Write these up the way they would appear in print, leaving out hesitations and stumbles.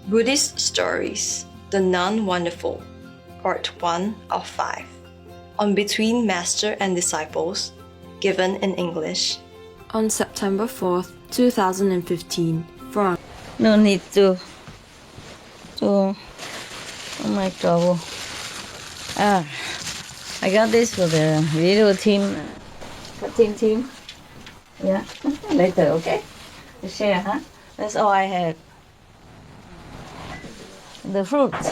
Buddhist Stories, The Nun Wonderful, Part 1 of 5, on Between Master and Disciples, given in English. On September 4th, 2015, from... No need to oh my trouble. I got this for the video team, cutting team. Yeah, later, okay? To share, huh? That's all I had. The fruits.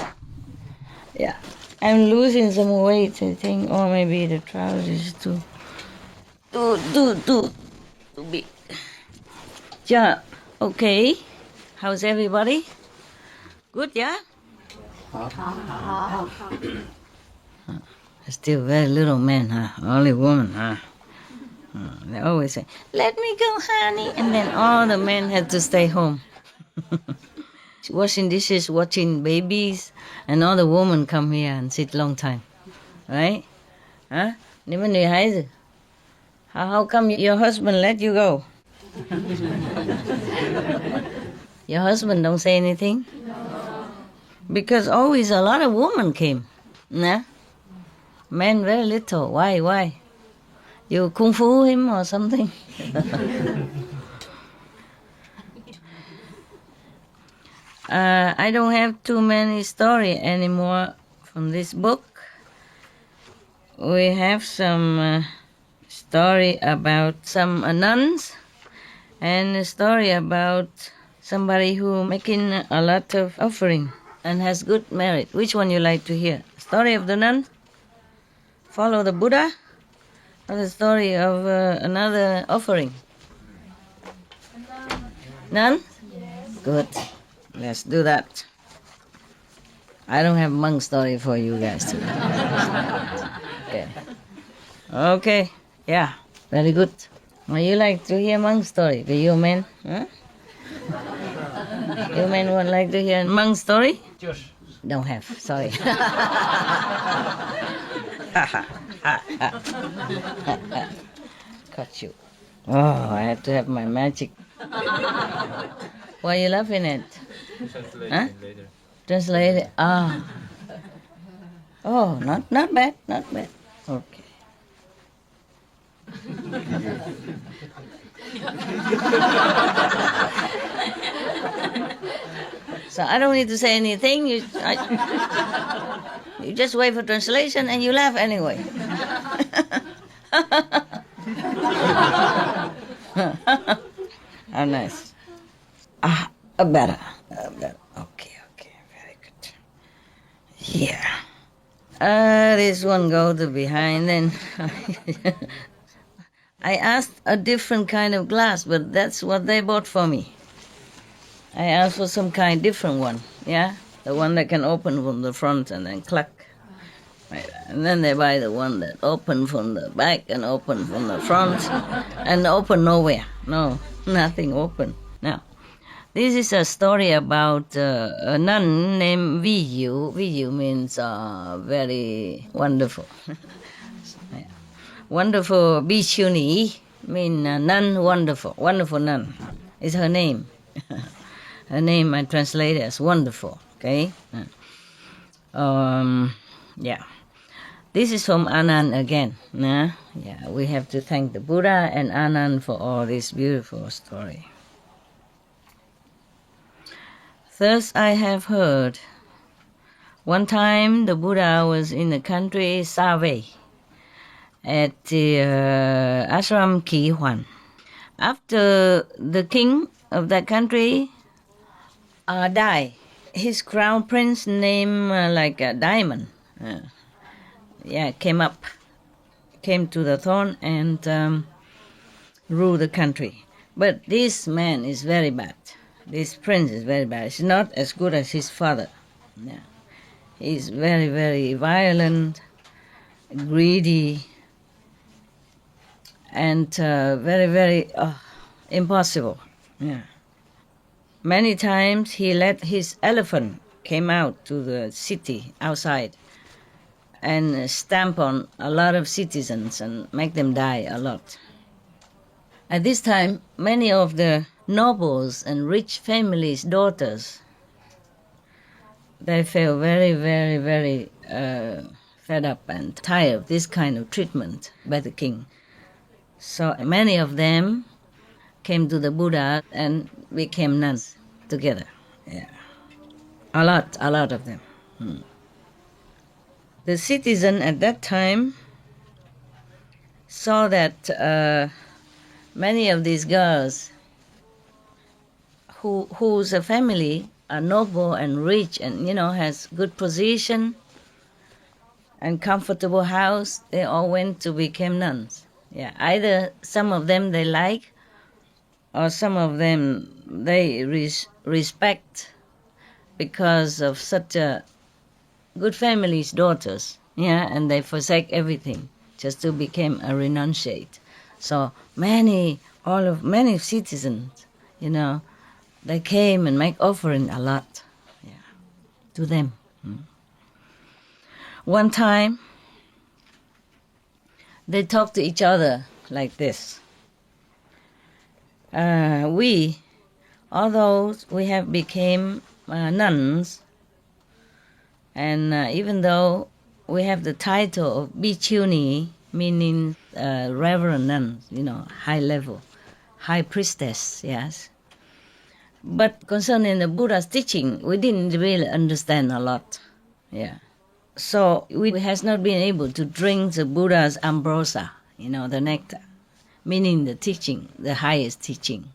Yeah, I'm losing some weight, I think, or maybe the trousers is too big. Yeah, okay. How's everybody? Good, yeah? Still very little men, huh? Only woman, huh? They always say, "Let me go, honey," and then all the men had to stay home. Washing dishes, watching babies, and all the women come here and sit long time, right? Huh? How come your husband let you go? Your husband don't say anything? Because always a lot of women came, nah? Men very little. Why? You kung fu him or something? I don't have too many stories anymore from this book. We have some story about some nuns and a story about somebody who making a lot of offering and has good merit. Which one you like to hear? Story of the nun? Follow the Buddha? Or the story of another offering? Nun? Good. Let's do that. I don't have monk story for you guys today. Okay. Yeah. Very good. Well, you like to hear monk story? You men? Huh? You men would like to hear monk story? Don't have. Sorry. Cut you. Oh, I have to have my magic. Why are you laughing at? Huh? Later. Translate it. Ah. Oh, not bad. Okay. So I don't need to say anything. You just wait for translation and you laugh anyway. How nice. Better. Okay, very good. Yeah. This one go to behind then. I asked a different kind of glass, but that's what they bought for me. I asked for some different one, yeah? The one that can open from the front and then clack. Right. And then they buy the one that open from the back and open from the front and open nowhere. No, nothing open. Now, this is a story about a nun named VIệu. VIệu means very wonderful. Yeah. Wonderful Bhikshuni means nun wonderful. Wonderful nun is her name. Her name I translate as wonderful, okay? Yeah. This is from Anand again. Nah? Yeah, we have to thank the Buddha and Anand for all this beautiful story. Thus I have heard. One time the Buddha was in the country Save at the ashram KIионN. After the king of that country died, his crown prince named like a diamond, came to the throne and ruled the country. But this man is very bad. This prince is very bad. He's not as good as his father. Yeah. He's very, very violent, greedy, and very, very impossible. Yeah. Many times he let his elephant came out to the city outside and stamp on a lot of citizens and make them die a lot. At this time, many of the nobles and rich families' daughters they feel very, very, very fed up and tired of this kind of treatment by the king. So many of them came to the Buddha and became nuns together. Yeah, a lot of them. The citizen at that time saw that many of these girls whose family are noble and rich and, has good position and comfortable house, they all went to become nuns. Yeah, either some of them they like, or some of them they respect because of such a good family's daughters. Yeah, and they forsake everything just to become a renunciate. So many citizens, they came and make offering a lot, to them. One time, they talked to each other like this. Although we have become nuns, and even though we have the title of Bhikkhuni, meaning reverend nuns, high level, high priestess, yes. But concerning the Buddha's teaching, we didn't really understand a lot. Yeah. So we has not been able to drink the Buddha's ambrosia, the nectar, meaning the teaching, the highest teaching,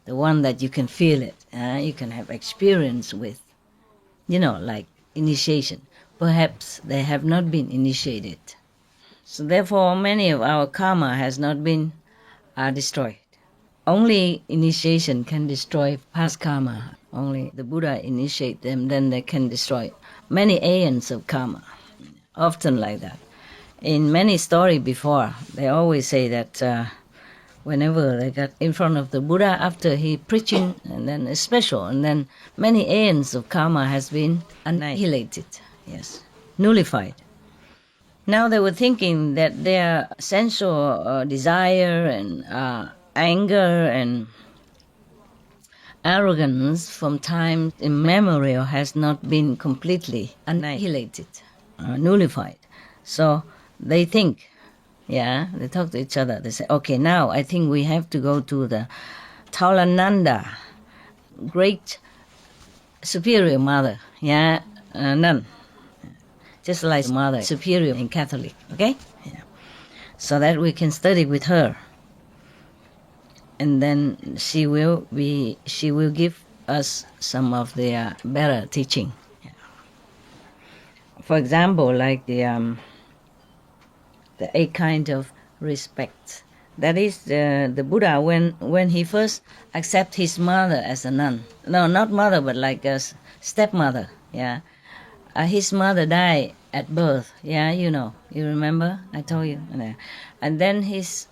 the one that you can feel it, you can have experience with, like initiation. Perhaps they have not been initiated. So therefore, many of our karma has not been destroyed. Only initiation can destroy past karma. Only the Buddha initiate them, then they can destroy many aeons of karma. Often like that. In many stories before, they always say that whenever they got in front of the Buddha after he preaching, and then it's special, and then many aeons of karma has been annihilated, yes, nullified. Now they were thinking that their sensual desire and anger and arrogance from time immemorial has not been completely annihilated, nullified. So they think, they talk to each other. They say, okay, now I think we have to go to the Taulananda, great superior mother, nun, just like mother superior in Catholic, okay? Yeah. So that we can study with her. And then she will give us some of the better teaching. Yeah. For example, like the 8 kind of respect. That is the Buddha when he first accept his mother as a nun. No, not mother, but like a stepmother. Yeah, his mother died at birth. Yeah, you remember? I told you. And then his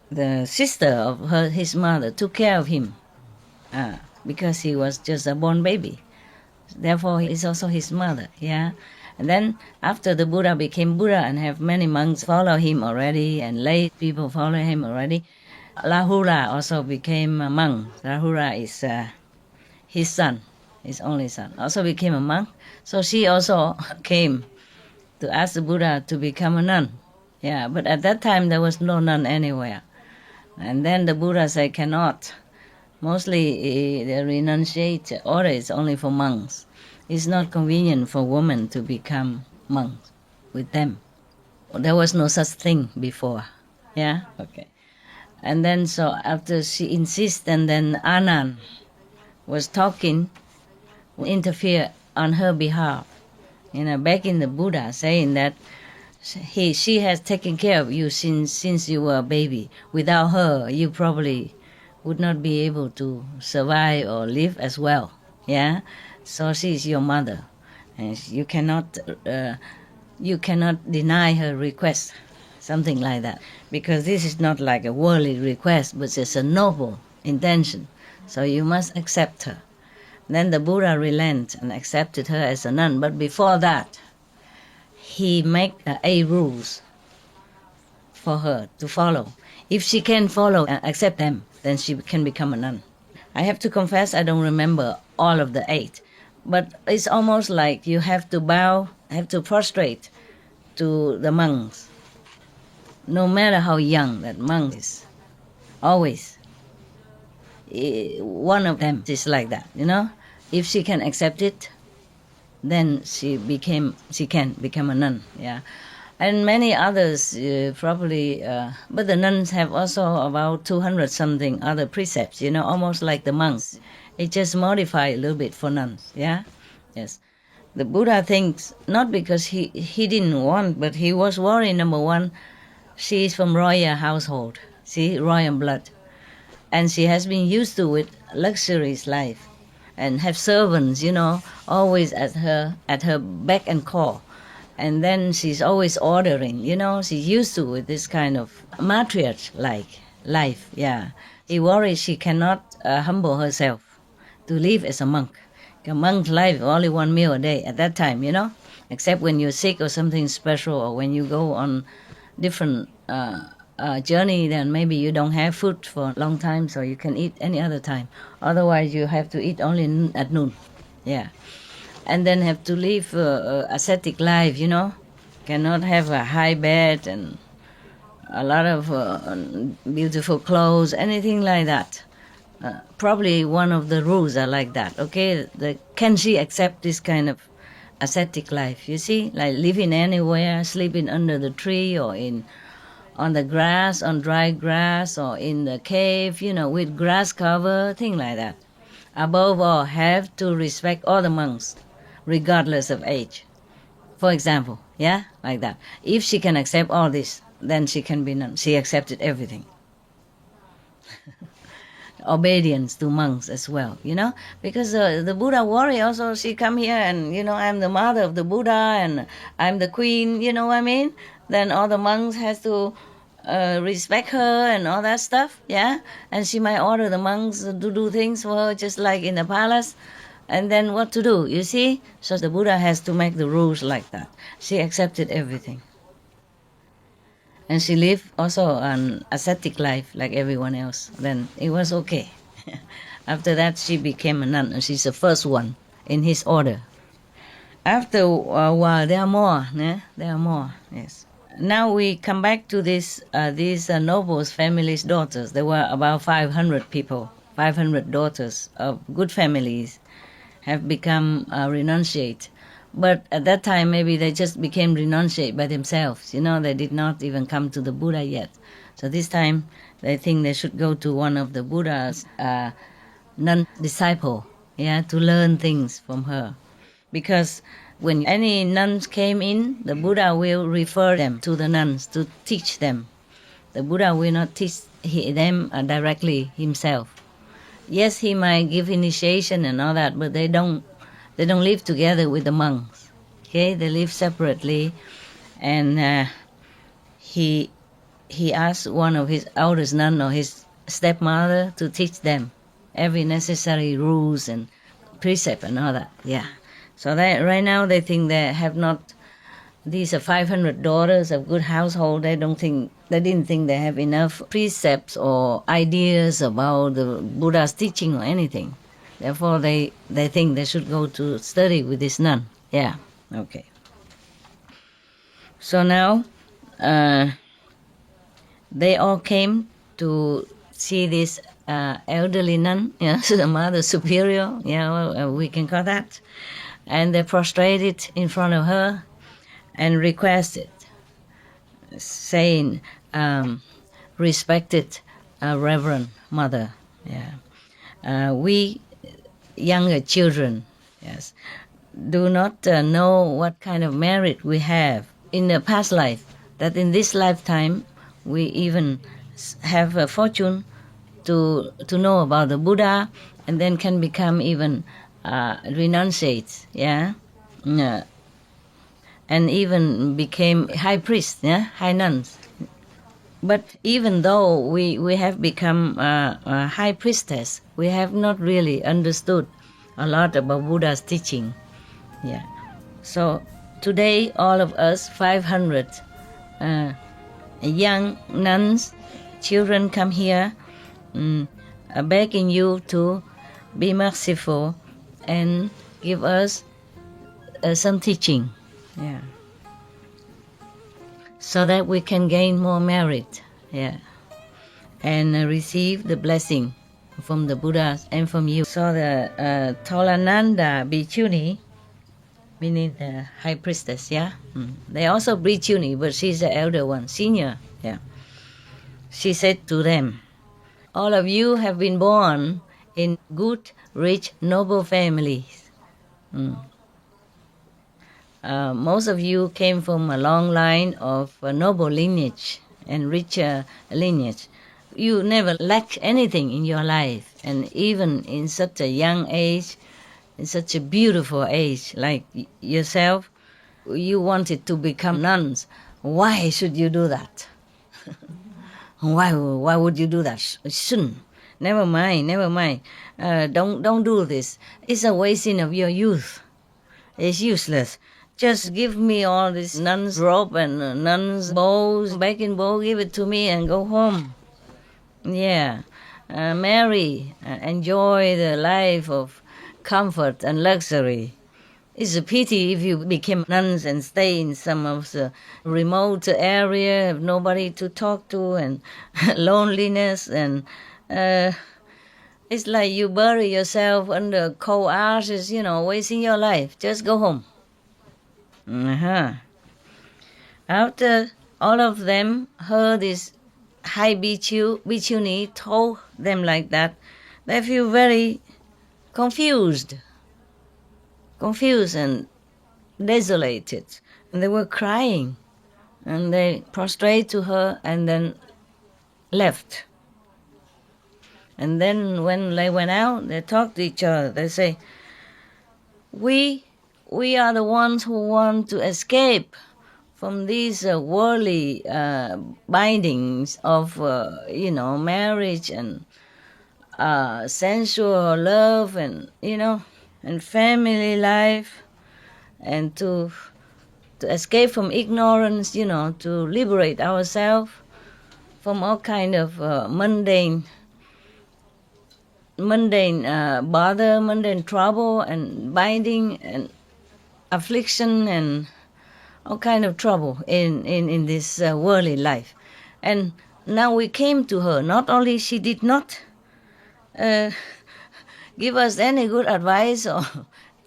the sister of his mother took care of him because he was just a born baby. Therefore, he is also his mother. Yeah. And then after the Buddha became Buddha and have many monks follow him already and lay people follow him already, Rahula also became a monk. Rahula is his son, his only son, also became a monk. So she also came to ask the Buddha to become a nun. Yeah, but at that time there was no nun anywhere. And then the Buddha said, cannot. Mostly the renunciate order is only for monks. It's not convenient for women to become monks with them. There was no such thing before. Yeah? Okay. And then so after she insists, and then Anand was talking, interfere on her behalf, begging the Buddha, saying that she has taken care of you since you were a baby. Without her, you probably would not be able to survive or live as well. Yeah, so she is your mother, and you cannot deny her request, something like that, because this is not like a worldly request, but it's a noble intention. So you must accept her. Then the Buddha relented and accepted her as a nun. But before that, he made 8 rules for her to follow. If she can follow and accept them, then she can become a nun. I have to confess I don't remember all of the 8, But it's almost like you have to bow, have to prostrate to the monks. No matter how young that monk is, always. One of them is like that, you know. If she can accept it, then she can become a nun, yeah. And many others probably, but the nuns have also about 200 something other precepts, you know, almost like the monks. It just modified a little bit for nuns, yeah? Yes. The Buddha thinks, not because he didn't want, but he was worried, number one, she is from royal household, see, royal blood. And she has been used to it, luxurious life, and have servants, you know, always at her beck and call. And then she's always ordering, you know, she's used to it, this kind of matriarch-like life, yeah. He worries she cannot humble herself to live as a monk. A monk's life, only one meal a day at that time, you know, except when you're sick or something special, or when you go on different journey, then maybe you don't have food for a long time, so you can eat any other time. Otherwise, you have to eat only at noon, yeah. And then have to live ascetic life, you know. Cannot have a high bed and a lot of beautiful clothes, anything like that. Probably one of the rules are like that, okay? Can she accept this kind of ascetic life, you see? Like living anywhere, sleeping under the tree or on the grass, on dry grass, or in the cave, you know, with grass cover, thing like that. Above all, have to respect all the monks, regardless of age. For example, yeah, like that. If she can accept all this, then she can be nun. She accepted everything. Obedience to monks as well, you know, because the Buddha worry also, she come here and, you know, I'm the mother of the Buddha and I'm the queen, you know what I mean? Then all the monks has to respect her and all that stuff, yeah? And she might order the monks to do things for her just like in the palace. And then what to do, you see? So the Buddha has to make the rules like that. She accepted everything. And she lived also an ascetic life like everyone else. Then it was okay. After that, she became a nun, and she's the first one in his order. After a while, there are more. Yeah? There are more, yes. Now we come back to these nobles' families' daughters. There were about 500 people, 500 daughters of good families have become renunciate. But at that time, maybe they just became renunciate by themselves. You know, they did not even come to the Buddha yet. So this time, they think they should go to one of the Buddha's nun disciple, yeah, to learn things from her. Because when any nuns came in, the Buddha will refer them to the nuns to teach them. The Buddha will not teach them directly himself. Yes, he might give initiation and all that, but they don't live together with the monks. Okay, they live separately, and he asked one of his eldest nun or his stepmother to teach them every necessary rules and precept and all that. Yeah. So right now they think they have not. These are 500 daughters of good household. They didn't think they have enough precepts or ideas about the Buddha's teaching or anything. Therefore, they think they should go to study with this nun. Yeah, okay. So now, they all came to see this elderly nun, yeah, the Mother Superior, yeah, well, we can call that. And they prostrated in front of her and requested, saying, respected Reverend Mother, yeah. We younger children, yes, do not know what kind of merit we have in the past life, that in this lifetime we even have a fortune to know about the Buddha, and then can become even renunciates, yeah, and even became high priests, yeah, high nuns. But even though we have become a high priestess, we have not really understood a lot about Buddha's teaching. Yeah. So today, all of us, 500 young nuns, children come here, begging you to be merciful and give us some teaching, yeah, so that we can gain more merit, yeah, and receive the blessing from the Buddhas and from you. So the Tholananda Bhikkhuni, meaning the high priestess, yeah, they also Bhikkhuni, but she's the elder one, senior, yeah. She said to them, all of you have been born in good, rich, noble families. Most of you came from a long line of noble lineage and rich lineage. You never lacked anything in your life, and even in such a young age, in such a beautiful age like yourself, you wanted to become nuns. Why should you do that? Why would you do that? Shouldn't. Never mind. Don't do this. It's a wasting of your youth. It's useless. Just give me all this nun's robe and nun's bows, baking bowl, give it to me and go home. Yeah. Marry, enjoy the life of comfort and luxury. It's a pity if you became nuns and stay in some of the remote area, have nobody to talk to, and loneliness, and it's like you bury yourself under cold ashes, wasting your life. Just go home. After all of them heard this high bhikkhuni told them like that, they feel very confused and desolated. And they were crying. And they prostrate to her and then left. And then when they went out, they talked to each other. They say, we are the ones who want to escape from these worldly bindings of, marriage and sensual love and, and family life, and to escape from ignorance, to liberate ourselves from all kind of mundane bother, mundane trouble and binding and affliction and all kind of trouble in this worldly life. And now we came to her. Not only she did not give us any good advice or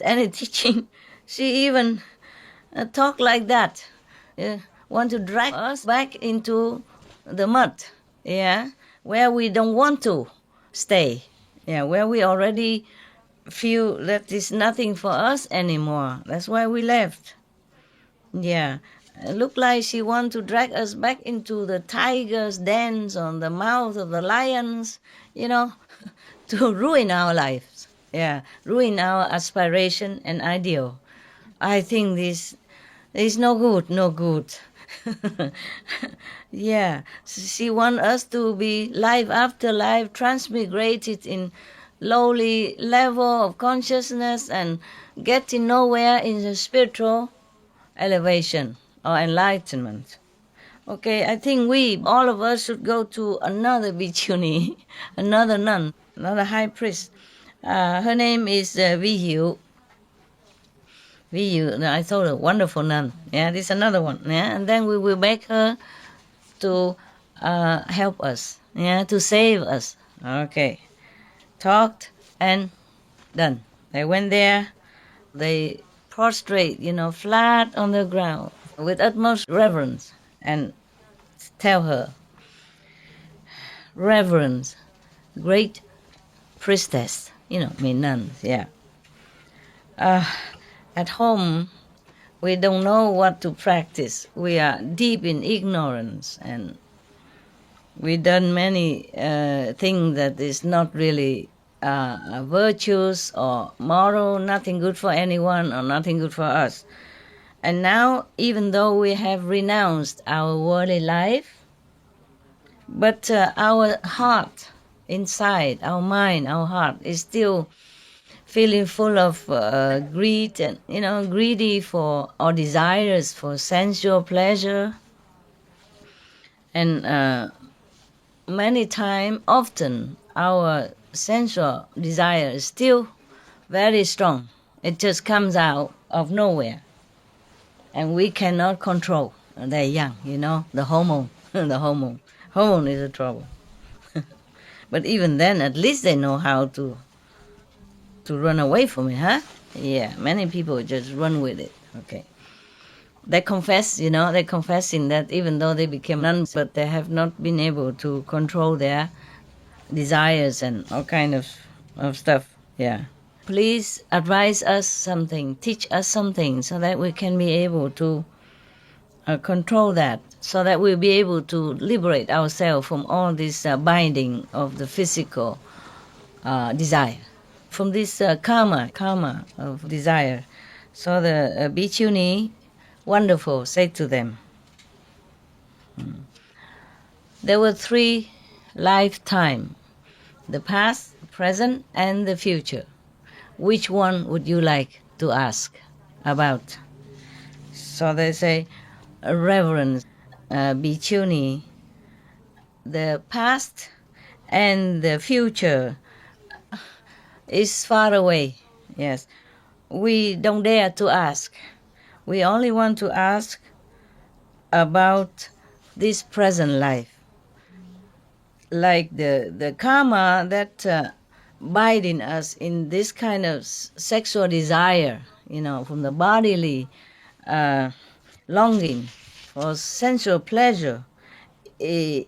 any teaching, she even talked like that. Want to drag us back into the mud, where we don't want to stay, where we already feel that it's nothing for us anymore. That's why we left. It looked like she want to drag us back into the tiger's dens on the mouth of the lions, to ruin our lives, ruin our aspiration and ideal. I think this is no good. She wants us to be life after life transmigrated in lowly level of consciousness and getting nowhere in the spiritual elevation or enlightenment. Okay, I think all of us should go to another bhikkhuni, another nun, another high priest. Her name is VIệu. I thought a wonderful nun. This is another one. And then we will beg her to help us, to save us. Okay. Talked and done. They went there. They prostrate, flat on the ground with utmost reverence and tell her, reverence, great priestess, mean nuns, at home, we don't know what to practice. We are deep in ignorance, and we done many things that is not really virtuous or moral, nothing good for anyone or nothing good for us. And now, even though we have renounced our worldly life, but our heart inside, our mind, our heart is still feeling full of greed and, greedy for or desires for sensual pleasure. And many times, often, our sensual desire is still very strong It just comes out of nowhere. And we cannot control. They're young, you know, the hormone. The hormone. Hormone is a trouble. But even then, at least they know how to run away from it, huh? Yeah, many people just run with it. Okay. They confess, you know, they're confessing that even though they became nuns, but they have not been able to control their desires and all kind of stuff. Yeah. Please advise us something, teach us something so that we can be able to control that, so that we'll be able to liberate ourselves from all this binding of the physical desire, from this karma of desire. So the bhikkhuni, wonderful, said to them, there were 3 lifetimes, the past, present, and the future. Which one would you like to ask about? So they say, Reverend bhikkhuni, the past and the future is far away. Yes, we don't dare to ask. We only want to ask about this present life. Like the karma that binding us in this kind of sexual desire, you know, from the bodily longing for sensual pleasure, that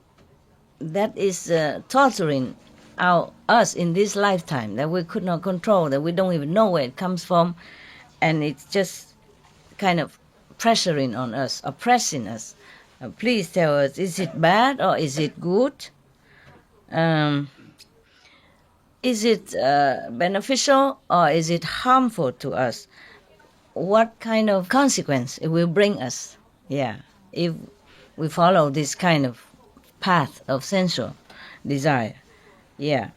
is torturing us in this lifetime, that we could not control, that we don't even know where it comes from, and it's just kind of pressuring on us, oppressing us. Please tell us, is it bad or is it good? Is it beneficial or is it harmful to us? What kind of consequence it will bring us? Yeah, if we follow this kind of path of sensual desire. Yeah,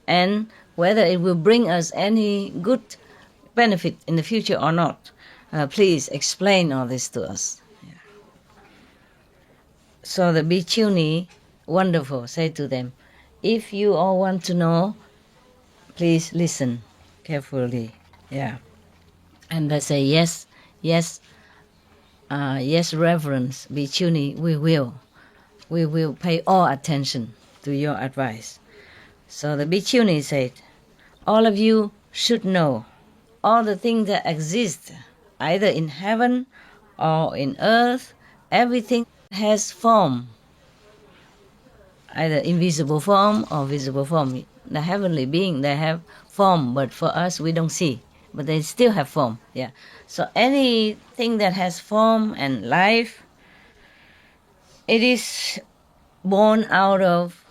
and whether it will bring us any good benefit in the future or not. Please explain all this to us. Yeah. So the bhikkhuni, wonderful, said to them, if you all want to know, please listen carefully. Yeah. And they say, yes, Reverend bhikkhuni, we will pay all attention to your advice. So the bhikkhuni said, all of you should know all the things that exist, either in heaven or in earth, everything has form, either invisible form or visible form. The heavenly being, they have form, but for us, we don't see. But they still have form, yeah. So anything that has form and life, it is born out of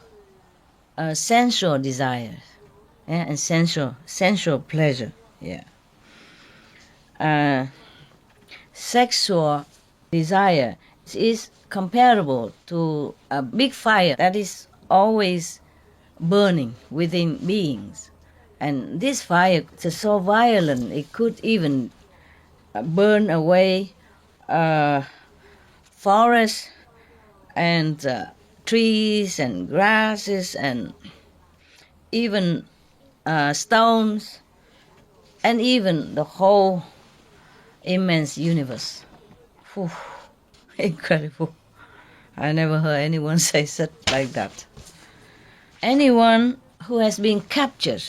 sensual desire, yeah, and sensual pleasure, yeah. Sexual desire is comparable to a big fire that is always burning within beings. And this fire is so violent, it could even burn away forests and trees and grasses and even stones and even the whole immense universe. Whew, incredible. I never heard anyone say such like that. Anyone who has been captured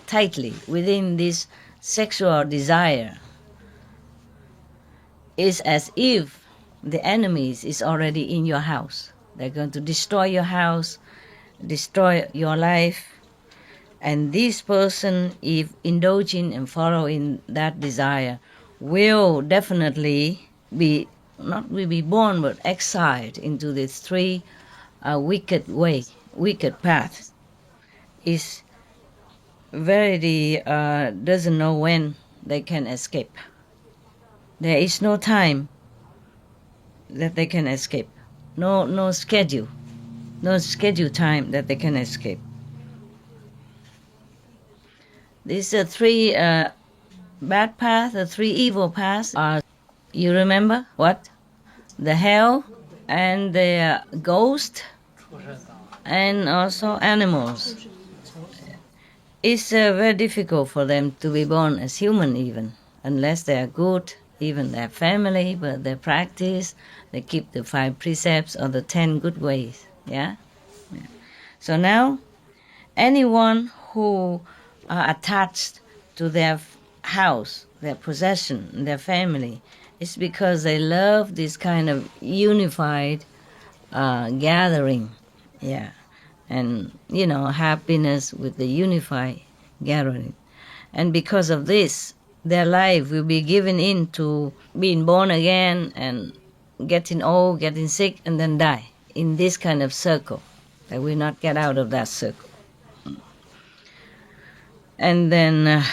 tightly within this sexual desire is as if the enemies is already in your house. They're going to destroy your house, destroy your life. And this person, if indulging and following that desire, will definitely be, not will be born, but exiled into these 3 wicked paths. Is verily doesn't know when they can escape. There is no time that they can escape. No schedule time that they can escape. These are 3 bad paths, the 3 evil paths are, you remember what? The hell and the ghost and also animals. It's very difficult for them to be born as human even. unless they are good, even their family, but they practice, they keep the 5 precepts or the 10 good ways. Yeah? Yeah. So now, anyone who are attached to their house, their possession, their family, it's because they love this kind of unified gathering. Yeah. And, happiness with the unified gathering. And because of this, their life will be given in to being born again and getting old, getting sick, and then die in this kind of circle. They will not get out of that circle. And then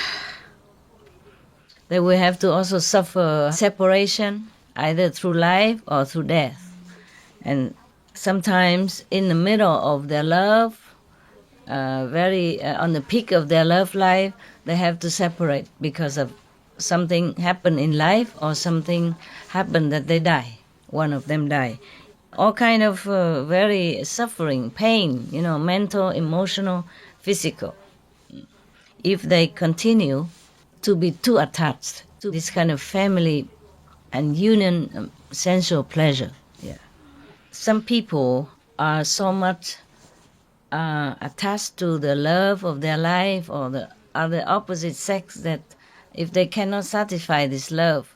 they will have to also suffer separation, either through life or through death. And sometimes in the middle of their love, on the peak of their love life, they have to separate because of something happened in life or something happened that they die. One of them die. All kind of very suffering, pain, mental, emotional, physical. If they continue to be too attached to this kind of family and union, sensual pleasure. Yeah. Some people are so much attached to the love of their life or the other opposite sex that if they cannot satisfy this love,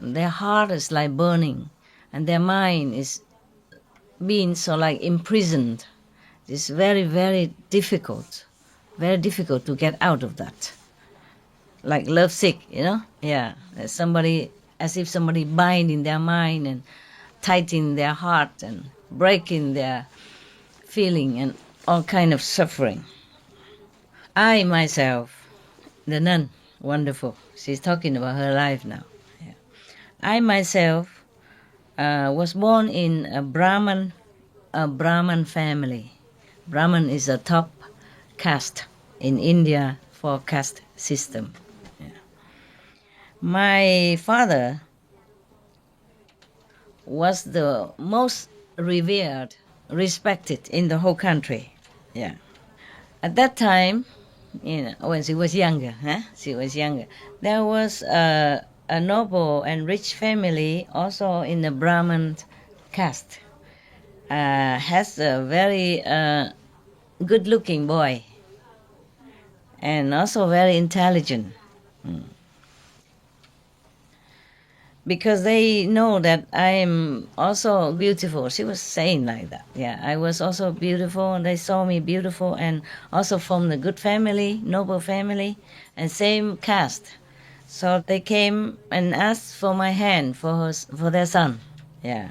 their heart is like burning and their mind is being so like imprisoned. It's very, very difficult to get out of that. Like love sick, Yeah, as if somebody binding their mind and tightening their heart and breaking their feeling and all kind of suffering. I myself, the nun, wonderful. She's talking about her life now. Yeah. I myself was born in a Brahman family. Brahman is a top caste in India for caste system. Yeah. My father was the most revered, respected in the whole country. Yeah. At that time, when she was younger, there was a noble and rich family also in the Brahman caste. Has a very good-looking boy and also very intelligent. Because they know that I am also beautiful. She was saying like that. Yeah, I was also beautiful, and they saw me beautiful, and also from the good family, noble family, and same caste. So they came and asked for my hand for their son. Yeah.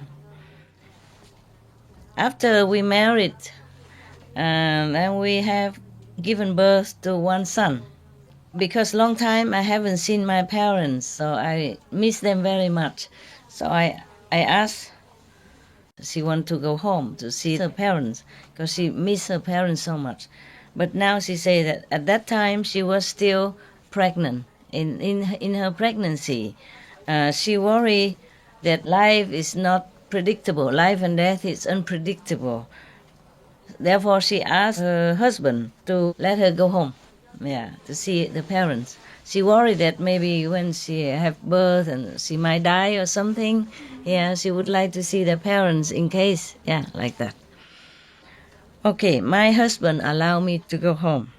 After we married, then we have given birth to one son. Because long time I haven't seen my parents, so I miss them very much. So I asked, she want to go home to see her parents, because she missed her parents so much. But now she say that at that time she was still pregnant. In her pregnancy, she worried that life is not predictable. Life and death is unpredictable. Therefore, she asked her husband to let her go home. Yeah, to see the parents. She worried that maybe when she have birth and she might die or something, yeah, she would like to see the parents in case, yeah, like that. Okay, my husband allowed me to go home.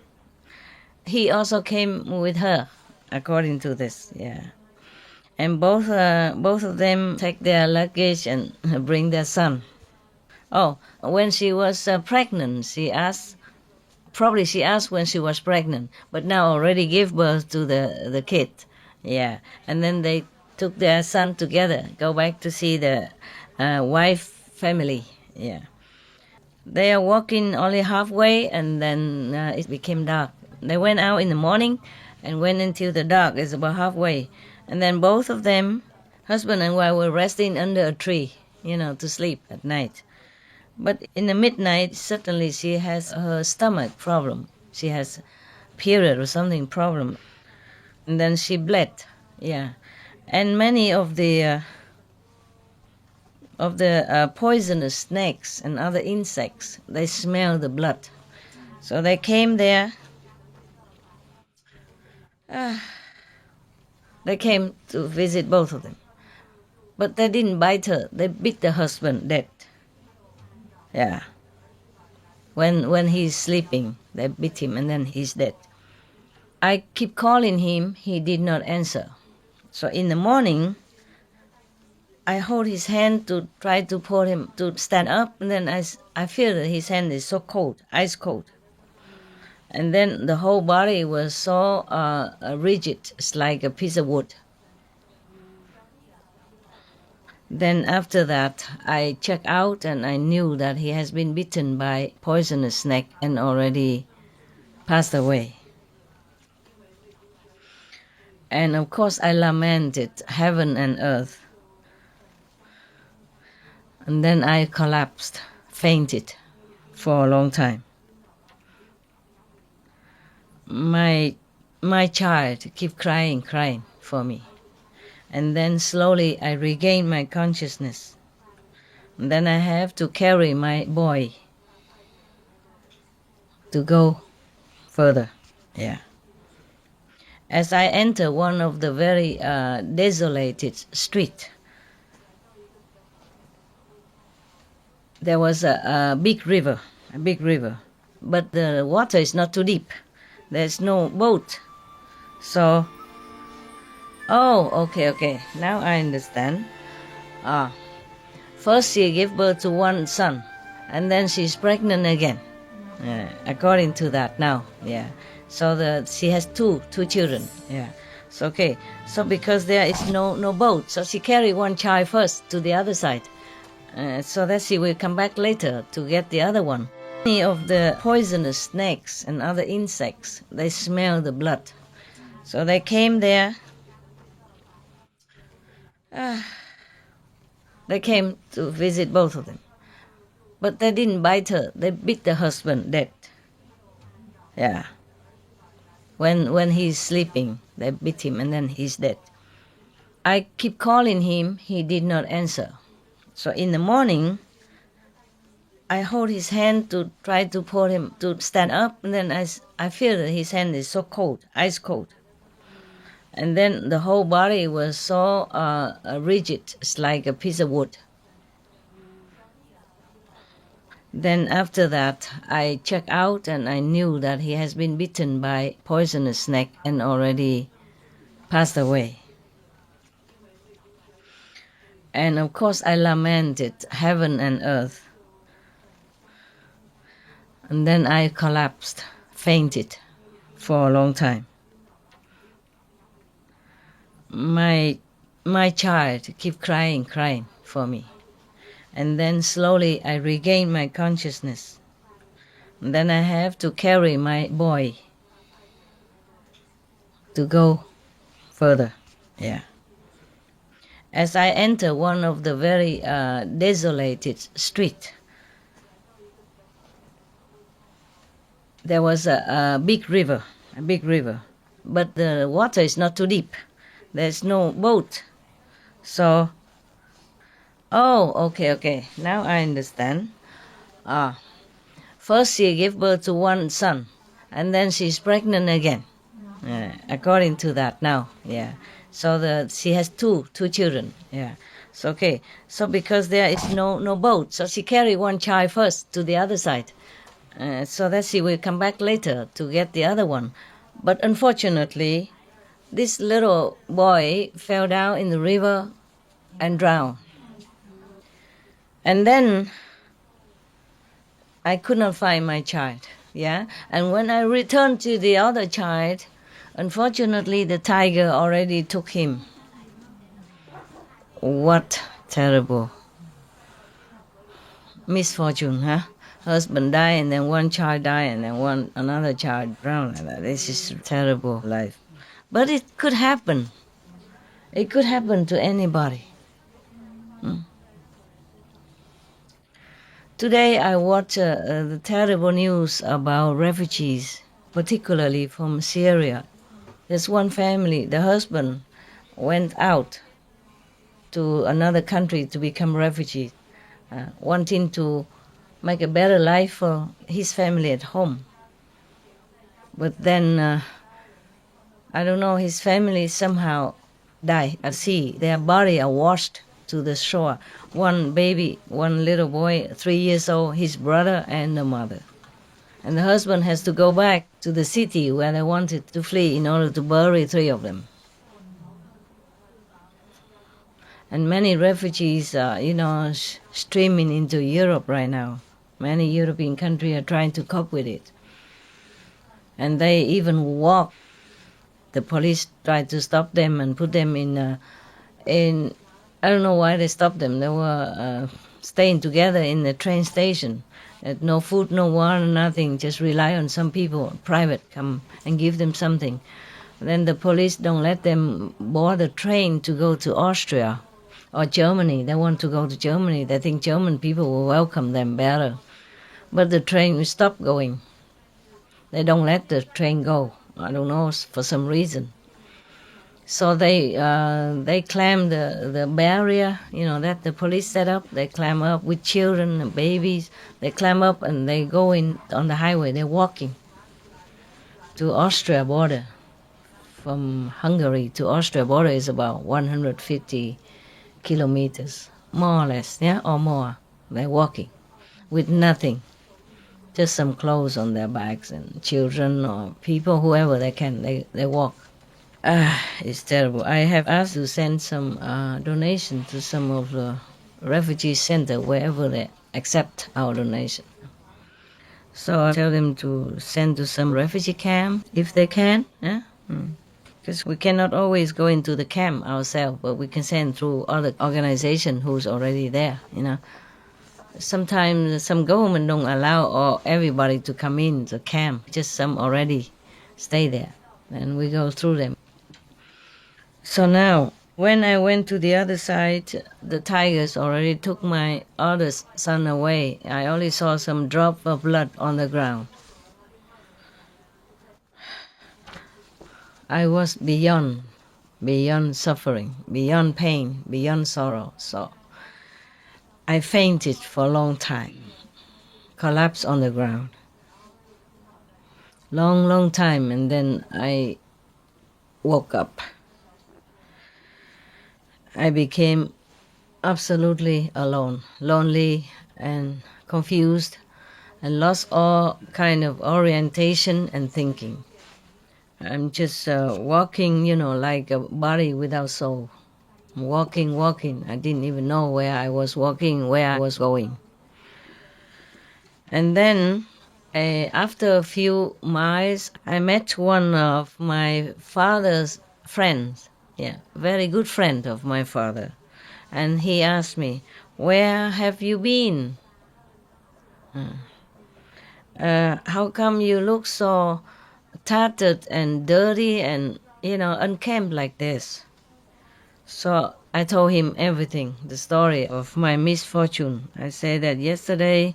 He also came with her, according to this, yeah. And both of them take their luggage and bring their son. Oh, when she was pregnant, she asked when she was pregnant, but now already gave birth to the kid. Yeah. And then they took their son together, go back to see the wife family. Yeah. They are walking only halfway, and then it became dark. They went out in the morning and went until the dark. It's about halfway. And then both of them, husband and wife, were resting under a tree, to sleep at night. But in the midnight, suddenly she has her stomach problem. She has period or something problem. And then she bled, yeah. And many of the poisonous snakes and other insects, they smell the blood. So they came there. They came to visit both of them. But they didn't bite her. They beat the husband dead. Yeah. When he's sleeping, they beat him and then he's dead. I keep calling him, he did not answer. So in the morning, I hold his hand to try to pull him to stand up, and then I feel that his hand is so cold, ice cold. And then the whole body was so rigid, it's like a piece of wood. Then after that, I checked out and I knew that he has been bitten by poisonous snake and already passed away. And of course I lamented heaven and earth. And then I collapsed, fainted for a long time. My child kept crying for me. And then slowly I regained my consciousness. And then I have to carry my boy to go further. Yeah. As I enter one of the very desolated street, there was a big river, but the water is not too deep. There's no boat. So, oh, okay, now I understand. First she gave birth to one son, and then she's pregnant again. According to that now, yeah. So she has two children, yeah. So okay, so because there is no boat, so she carried one child first to the other side, so that she will come back later to get the other one. Many of the poisonous snakes and other insects, they smell the blood, so they came there. They came to visit both of them, but they didn't bite her. They beat the husband dead. Yeah. When he's sleeping, they beat him and then he's dead. I keep calling him, he did not answer. So in the morning, I hold his hand to try to pull him to stand up, and then I feel that his hand is so cold, ice cold. And then the whole body was so rigid, it's like a piece of wood. Then after that, I checked out and I knew that he has been bitten by poisonous snake and already passed away. And of course I lamented heaven and earth. And then I collapsed, fainted for a long time. My child kept crying for me. And then slowly I regained my consciousness. And then I have to carry my boy to go further. Yeah. As I enter one of the very desolated street, there was a big river, but the water is not too deep. There's no boat. So, oh, okay, now I understand. First she gave birth to one son, and then she's pregnant again. According to that now, yeah. So she has two children, yeah. So okay, so because there is no boat, so she carried one child first to the other side, so that she will come back later to get the other one. But unfortunately, this little boy fell down in the river and drowned. And then I could not find my child, yeah. And when I returned to the other child, unfortunately the tiger already took him. What terrible misfortune, huh? Husband died, and then one child died, and then another child drowned. This is terrible life. But it could happen. It could happen to anybody. Today I watched the terrible news about refugees, particularly from Syria. There's one family, the husband went out to another country to become refugee, wanting to make a better life for his family at home. But then, I don't know, his family somehow die at sea. Their body are washed to the shore. One baby, one little boy, 3 years old, his brother and the mother. And the husband has to go back to the city where they wanted to flee in order to bury 3 of them. And many refugees are, streaming into Europe right now. Many European countries are trying to cope with it. And they even walk. The police tried to stop them and put them in I don't know why they stopped them. They were staying together in the train station. No food, no water, nothing. Just rely on some people, private, come and give them something. Then the police don't let them board the train to go to Austria or Germany. They want to go to Germany. They think German people will welcome them better. But the train will stop going. They don't let the train go. I don't know, for some reason. So they climb the barrier, that the police set up. They climb up with children and babies. They climb up and they go in on the highway. They're walking to Austria border. From Hungary to Austria border is about 150 kilometers, more or less, or more. They're walking with nothing. Just some clothes on their backs, and children or people, whoever they can, they walk. It's terrible. I have asked to send some donation to some of the refugee center, wherever they accept our donation. So I tell them to send to some refugee camp, if they can. Because we cannot always go into the camp ourselves, but we can send through other organization who's already there, Sometimes some government don't allow everybody to come in the camp. Just some already stay there, and we go through them. So now, when I went to the other side, the tigers already took my other son away. I only saw some drop of blood on the ground. I was beyond suffering, beyond pain, beyond sorrow. So I fainted for a long time, collapsed on the ground. Long time, and then I woke up. I became absolutely alone, lonely and confused, and lost all kind of orientation and thinking. I'm just walking, like a body without soul. Walking. I didn't even know where I was walking, where I was going. And then, after a few miles, I met one of my father's friends. Very good friend of my father. And he asked me, "Where have you been? How come you look so tattered and dirty and, unkempt like this?" So I told him everything, the story of my misfortune. I said that yesterday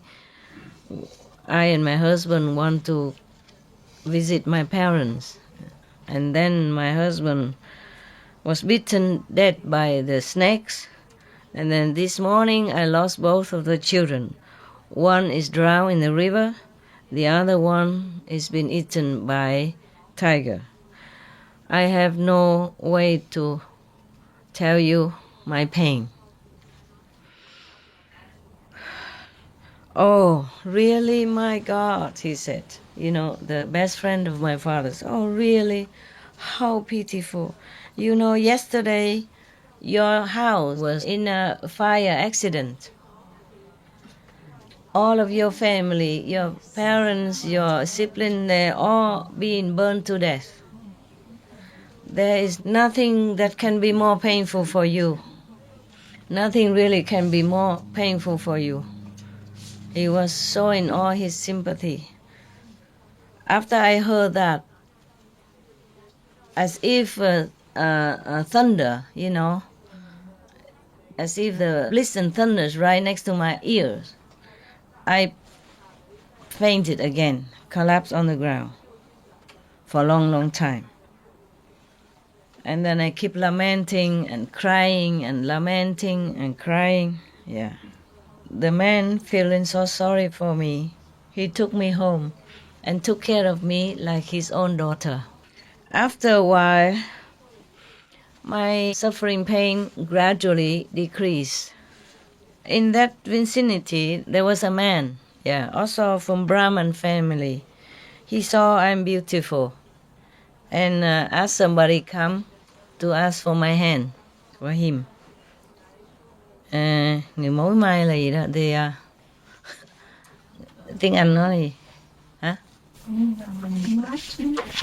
I and my husband want to visit my parents. And then my husband was bitten dead by the snakes. And then this morning I lost both of the children. One is drowned in the river. The other one is been eaten by tiger. I have no way to tell you my pain. "Oh, really, my God," he said. The best friend of my father's. "Oh, really? How pitiful. Yesterday your house was in a fire accident. All of your family, your parents, your siblings, they're all being burned to death. There is nothing that can be more painful for you. Nothing really can be more painful for you." He was showing all his sympathy. After I heard that, as if thunder, as if the listen thunders right next to my ears, I fainted again, collapsed on the ground for a long time. And then I keep lamenting and crying and lamenting and crying. The man, feeling so sorry for me, he took me home and took care of me like his own daughter. After a while, my suffering pain gradually decreased. In that vicinity, there was a man, also from Brahmin family. He saw I'm beautiful and asked somebody come to ask for my hand for him. Người mối mai là gì đó? Tiếng Anh nói gì? Hả?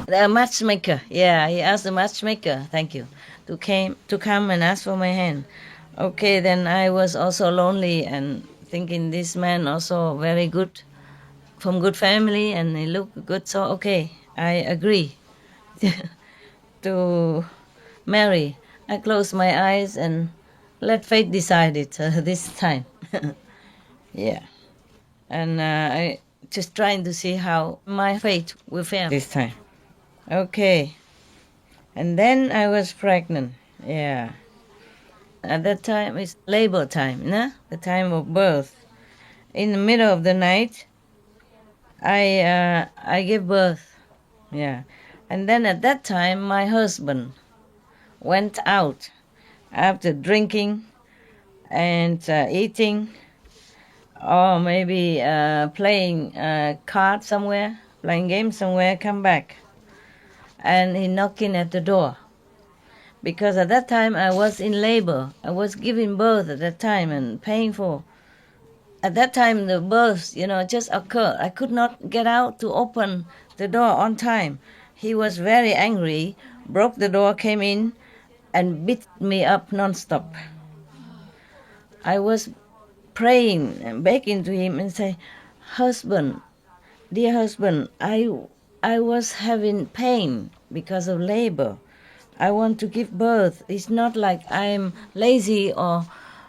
The matchmaker. Yeah, he asked the matchmaker, thank you, to come and ask for my hand. Okay, then I was also lonely and thinking this man also very good, from good family, and he looked good, so okay, I agree to marry. I closed my eyes and let fate decide it this time. Yeah. And I just trying to see how my fate will fare this time. Okay. And then I was pregnant. Yeah. At that time, it's labor time, the time of birth. In the middle of the night, I gave birth. Yeah. And then at that time, my husband went out after drinking and eating, or maybe playing cards somewhere, playing games somewhere, come back. And he knocking at the door. Because at that time I was in labor. I was giving birth at that time and painful. At that time the birth, just occurred. I could not get out to open the door on time. He was very angry, broke the door, came in, and beat me up non-stop. I was praying and begging to him and say, husband, dear husband, I was having pain because of labor. I want to give birth. It's not like I'm lazy or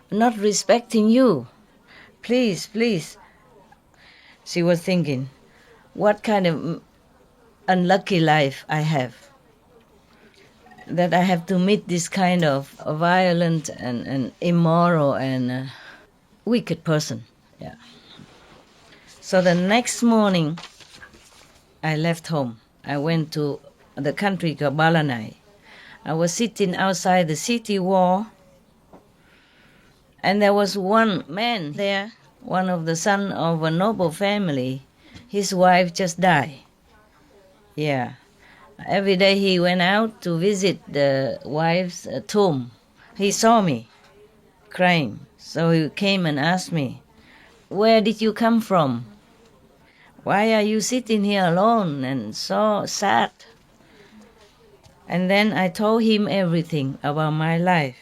not respecting you. Please, please. She was thinking, what kind of unlucky life I have, that I have to meet this kind of violent and immoral and wicked person. Yeah. So the next morning, I left home. I went to the country called Balanai. I was sitting outside the city wall, and there was one man there, one of the son of a noble family. His wife just died. Yeah. Every day he went out to visit the wife's tomb. He saw me crying, so he came and asked me, where did you come from? Why are you sitting here alone and so sad? And then I told him everything about my life.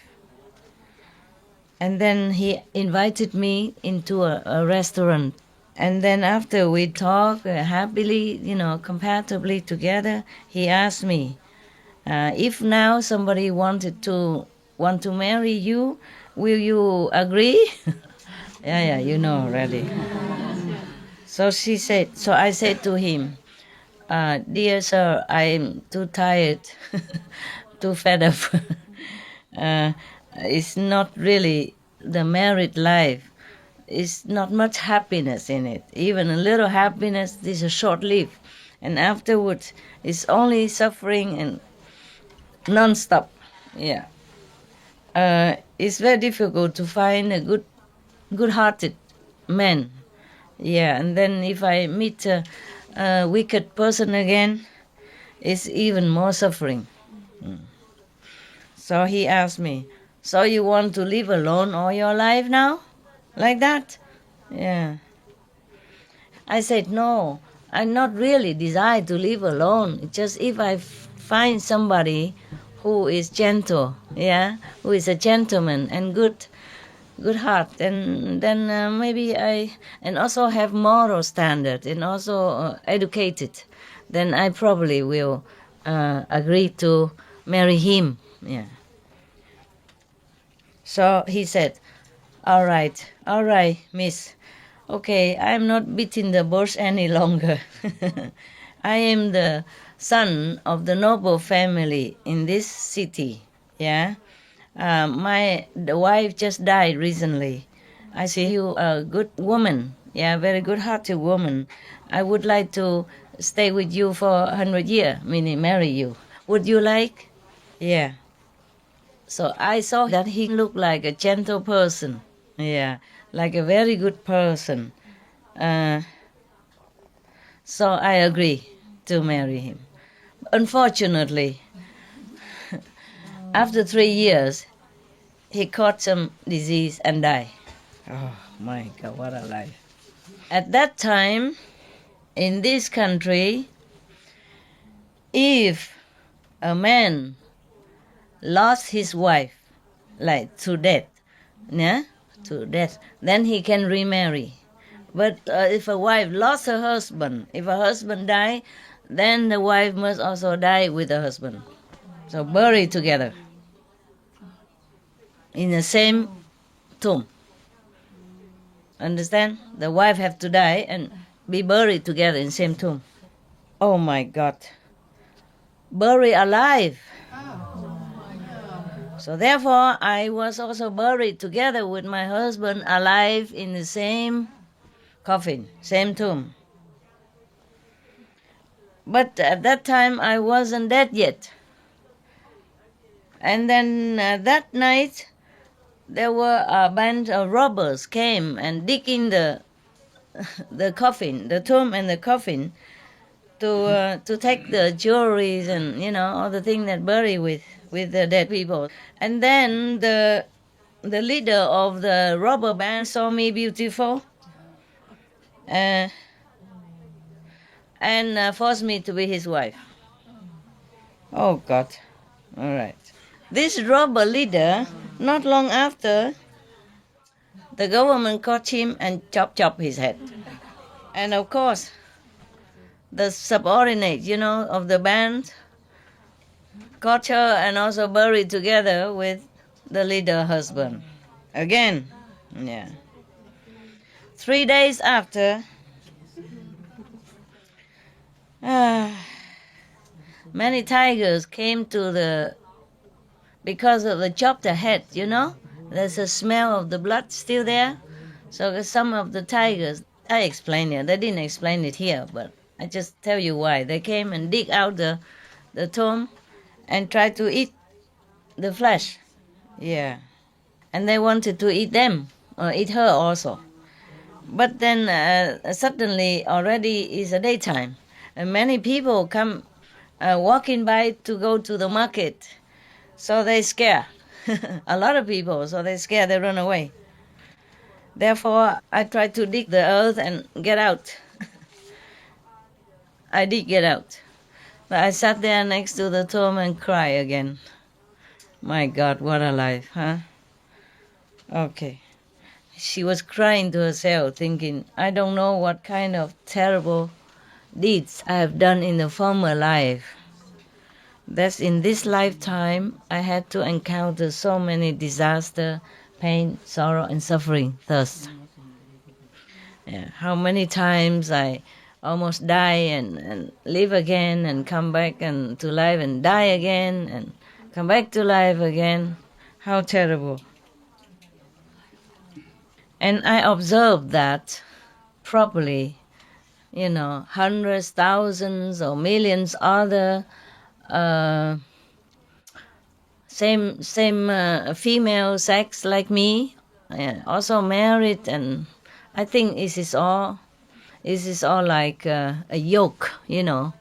And then he invited me into a restaurant. And then after we talked happily, compatibly together, he asked me, if now somebody want to marry you, will you agree? Yeah, already. So I said to him, dear sir, I'm too tired, too fed up. It's not really the married life. It's not much happiness in it. Even a little happiness is a short-lived. And afterwards, it's only suffering and non-stop. Yeah. It's very difficult to find a good-hearted man. Yeah, and then if I meet a wicked person again, it's even more suffering. So he asked me, so you want to live alone all your life now? Like that? Yeah. I said, no, I not really desire to live alone. It's just if I find somebody who is gentle, who is a gentleman and good heart, and then maybe and also have moral standard and also educated, then I probably will agree to marry him. Yeah. So he said, all right, miss. Okay, I'm not beating the bush any longer. I am the son of the noble family in this city. Yeah. The wife just died recently. I see you a good woman. Yeah, very good-hearted woman. I would like to stay with you for 100 years, meaning marry you. Would you like? Yeah. So I saw that he looked like a gentle person. Yeah, like a very good person. So I agree to marry him. Unfortunately, after 3 years, he caught some disease and died. Oh my God, what a life. At that time, in this country, if a man lost his wife, like to death, yeah, to death, then he can remarry. But if a wife lost her husband, if her husband died, then the wife must also die with the husband. So buried together in the same tomb. Understand? The wife have to die and be buried together in the same tomb. Oh my God. Buried alive. So therefore, I was also buried together with my husband alive in the same coffin, same tomb. But at that time, I wasn't dead yet. And then that night, there were a band of robbers came and dig in the coffin, the tomb and the coffin, to take the jewelries and, you know, all the things that bury with the dead people. And then the leader of the robber band saw me beautiful and forced me to be his wife. Oh God, all right. This robber leader, not long after, the government caught him and chopped his head. And of course, the subordinate, you know, of the band caught her and also buried together with the leader husband. Again, yeah. 3 days after, many tigers came to because of the chopped head, you know? There's a smell of the blood still there. So some of the tigers, I explained it. They didn't explain it here, but I just tell you why. They came and dig out the tomb and tried to eat the flesh. Yeah. And they wanted to eat them, or eat her also. But then suddenly already is a daytime. And many people come walking by to go to the market. So they scare. A lot of people, so they scare, they run away. Therefore, I tried to dig the earth and get out. I did get out. But I sat there next to the tomb and cried again. My God, what a life, huh? Okay. She was crying to herself, thinking, I don't know what kind of terrible deeds I have done in the former life. That's in this lifetime I had to encounter so many disaster, pain, sorrow, and suffering, thirst. Yeah. How many times I almost die and live again and come back and to life and die again and come back to life again. How terrible. And I observed that properly, you know, hundreds, thousands, or millions other same female sex like me, also married, and I think this is all like a yoke, you know,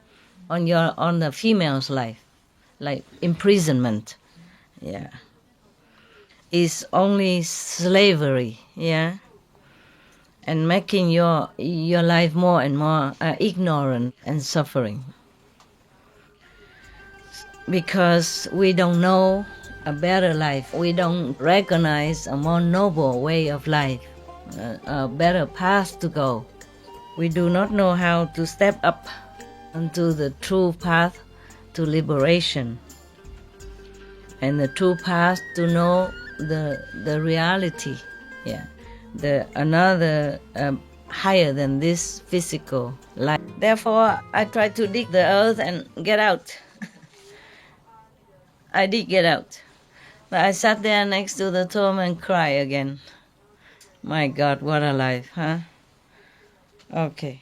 on the female's life, like imprisonment. Yeah, it's only slavery. Yeah, and making your life more and more ignorant and suffering. Because we don't know a better life. We don't recognize a more noble way of life, a better path to go. We do not know how to step up onto the true path to liberation and the true path to know the reality, yeah, another higher than this physical life. Therefore, I tried to dig the earth and get out. I did get out. But I sat there next to the tomb and cried again. My God, what a life, huh? Okay.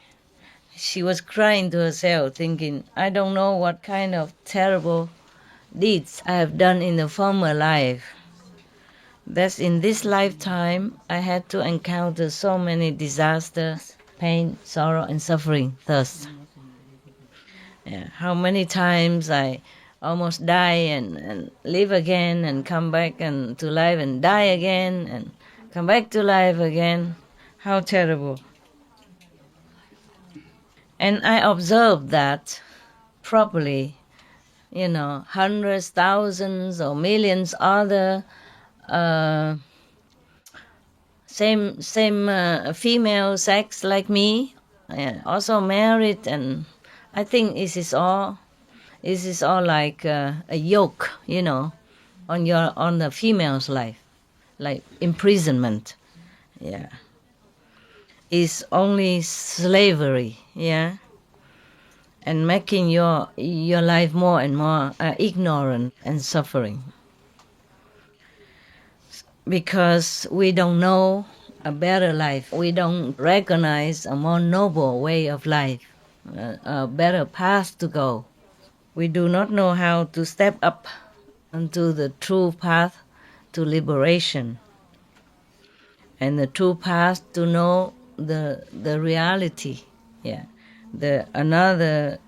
She was crying to herself, thinking, I don't know what kind of terrible deeds I have done in the former life. That in this lifetime I had to encounter so many disasters, pain, sorrow, and suffering, thirst. Yeah. How many times I almost die and live again and come back and to life and die again and come back to life again. How terrible. And I observed that properly, hundreds, thousands, or millions other same female sex like me, also married, and I think this is all like a yoke, on the female's life, like imprisonment. Yeah, it's only slavery. Yeah. And making your life more and more ignorant and suffering. Because we don't know a better life. We don't recognize a more noble way of life, a better path to go. We do not know how to step up onto the true path to liberation. And the true path to know the reality. Yeah. Another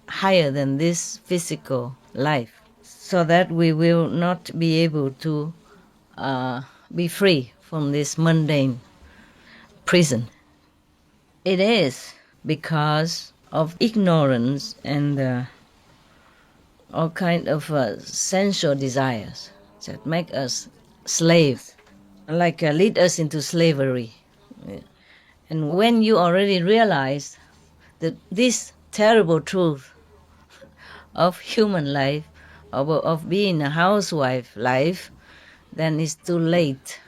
higher than this physical life, so that we will not be able to be free from this mundane prison. It is because of ignorance and all kind of sensual desires that make us slaves, like lead us into slavery. Yeah. And when you already realize that this terrible truth of human life, of being a housewife life, then it's too late.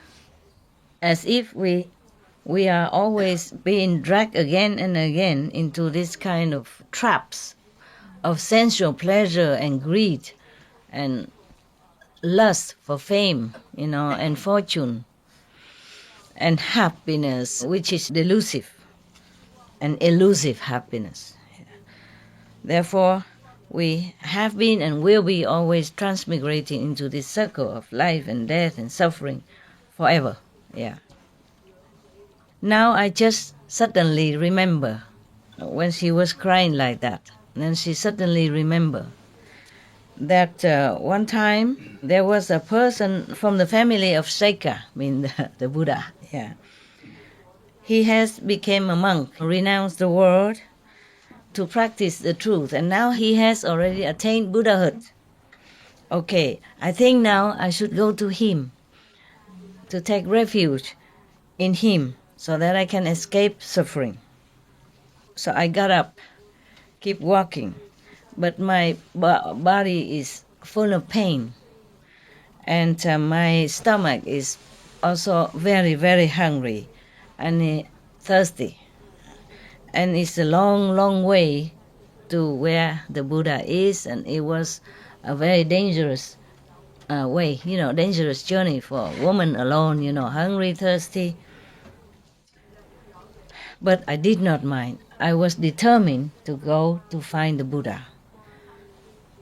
As if we are always being dragged again and again into this kind of traps of sensual pleasure and greed and lust for fame, and fortune and happiness, which is delusive. An elusive happiness. Therefore, we have been and will be always transmigrating into this circle of life and death and suffering forever. Yeah. Now I just suddenly remember when she was crying like that. Then she suddenly remembered that one time there was a person from the family of Seka, the Buddha. Yeah. He has become a monk, renounced the world to practice the truth, and now he has already attained Buddhahood. Okay, I think now I should go to him, to take refuge in him, so that I can escape suffering. So I got up, keep walking, but my body is full of pain, and my stomach is also very, very hungry and thirsty, and it's a long, long way to where the Buddha is, and it was a very dangerous way, dangerous journey for a woman alone, hungry, thirsty. But I did not mind. I was determined to go to find the Buddha,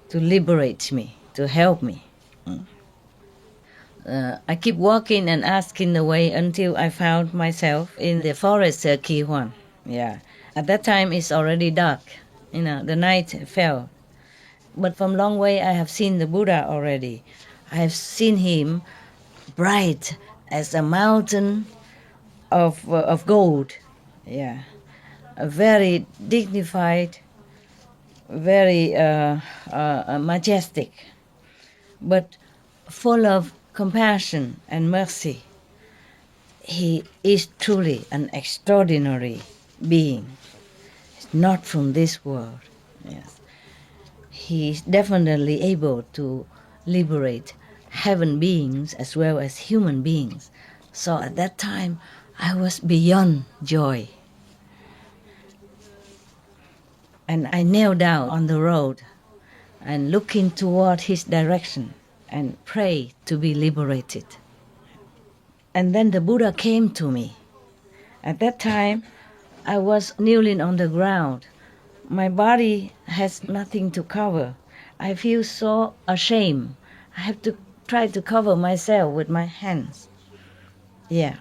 to liberate me, to help me. I keep walking and asking the way until I found myself in the forest KIionN. Yeah. At that time, it's already dark. The night fell. But from long way, I have seen the Buddha already. I have seen him bright as a mountain of gold. Yeah. Very dignified, very majestic, but full of compassion and mercy. He is truly an extraordinary being. He's not from this world. Yes. He is definitely able to liberate heaven beings as well as human beings. So at that time, I was beyond joy. And I knelt down on the road and looking toward his direction and prayed to be liberated. And then the Buddha came to me. At that time, I was kneeling on the ground. My body has nothing to cover. I feel so ashamed. I have to try to cover myself with my hands. Yeah.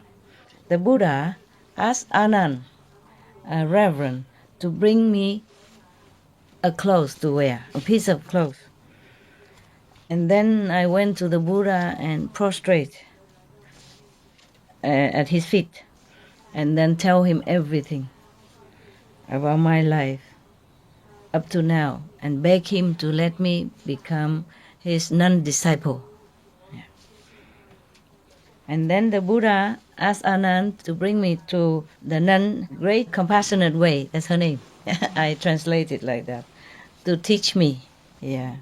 The Buddha asked Anand, a reverend, to bring me a clothes to wear, a piece of clothes. And then I went to the Buddha and prostrate at his feet, and then tell him everything about my life up to now, and beg him to let me become his non-disciple. Yeah. And then the Buddha asked Anand to bring me to the nun, Great Compassionate Way, that's her name. I translate it like that, to teach me. Yeah.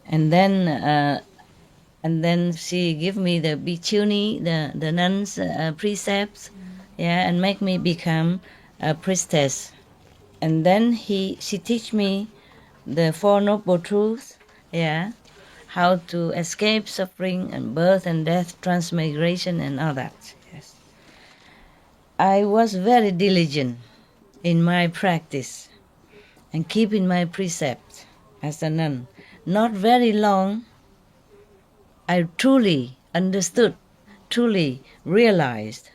And then she give me the bhikkhuni, the nuns' precepts, yeah, and make me become a priestess. And then she teach me the Four Noble Truths, yeah, how to escape suffering and birth and death, transmigration and all that. Yes. I was very diligent in my practice and keeping my precepts as a nun. Not very long, I truly understood, truly realized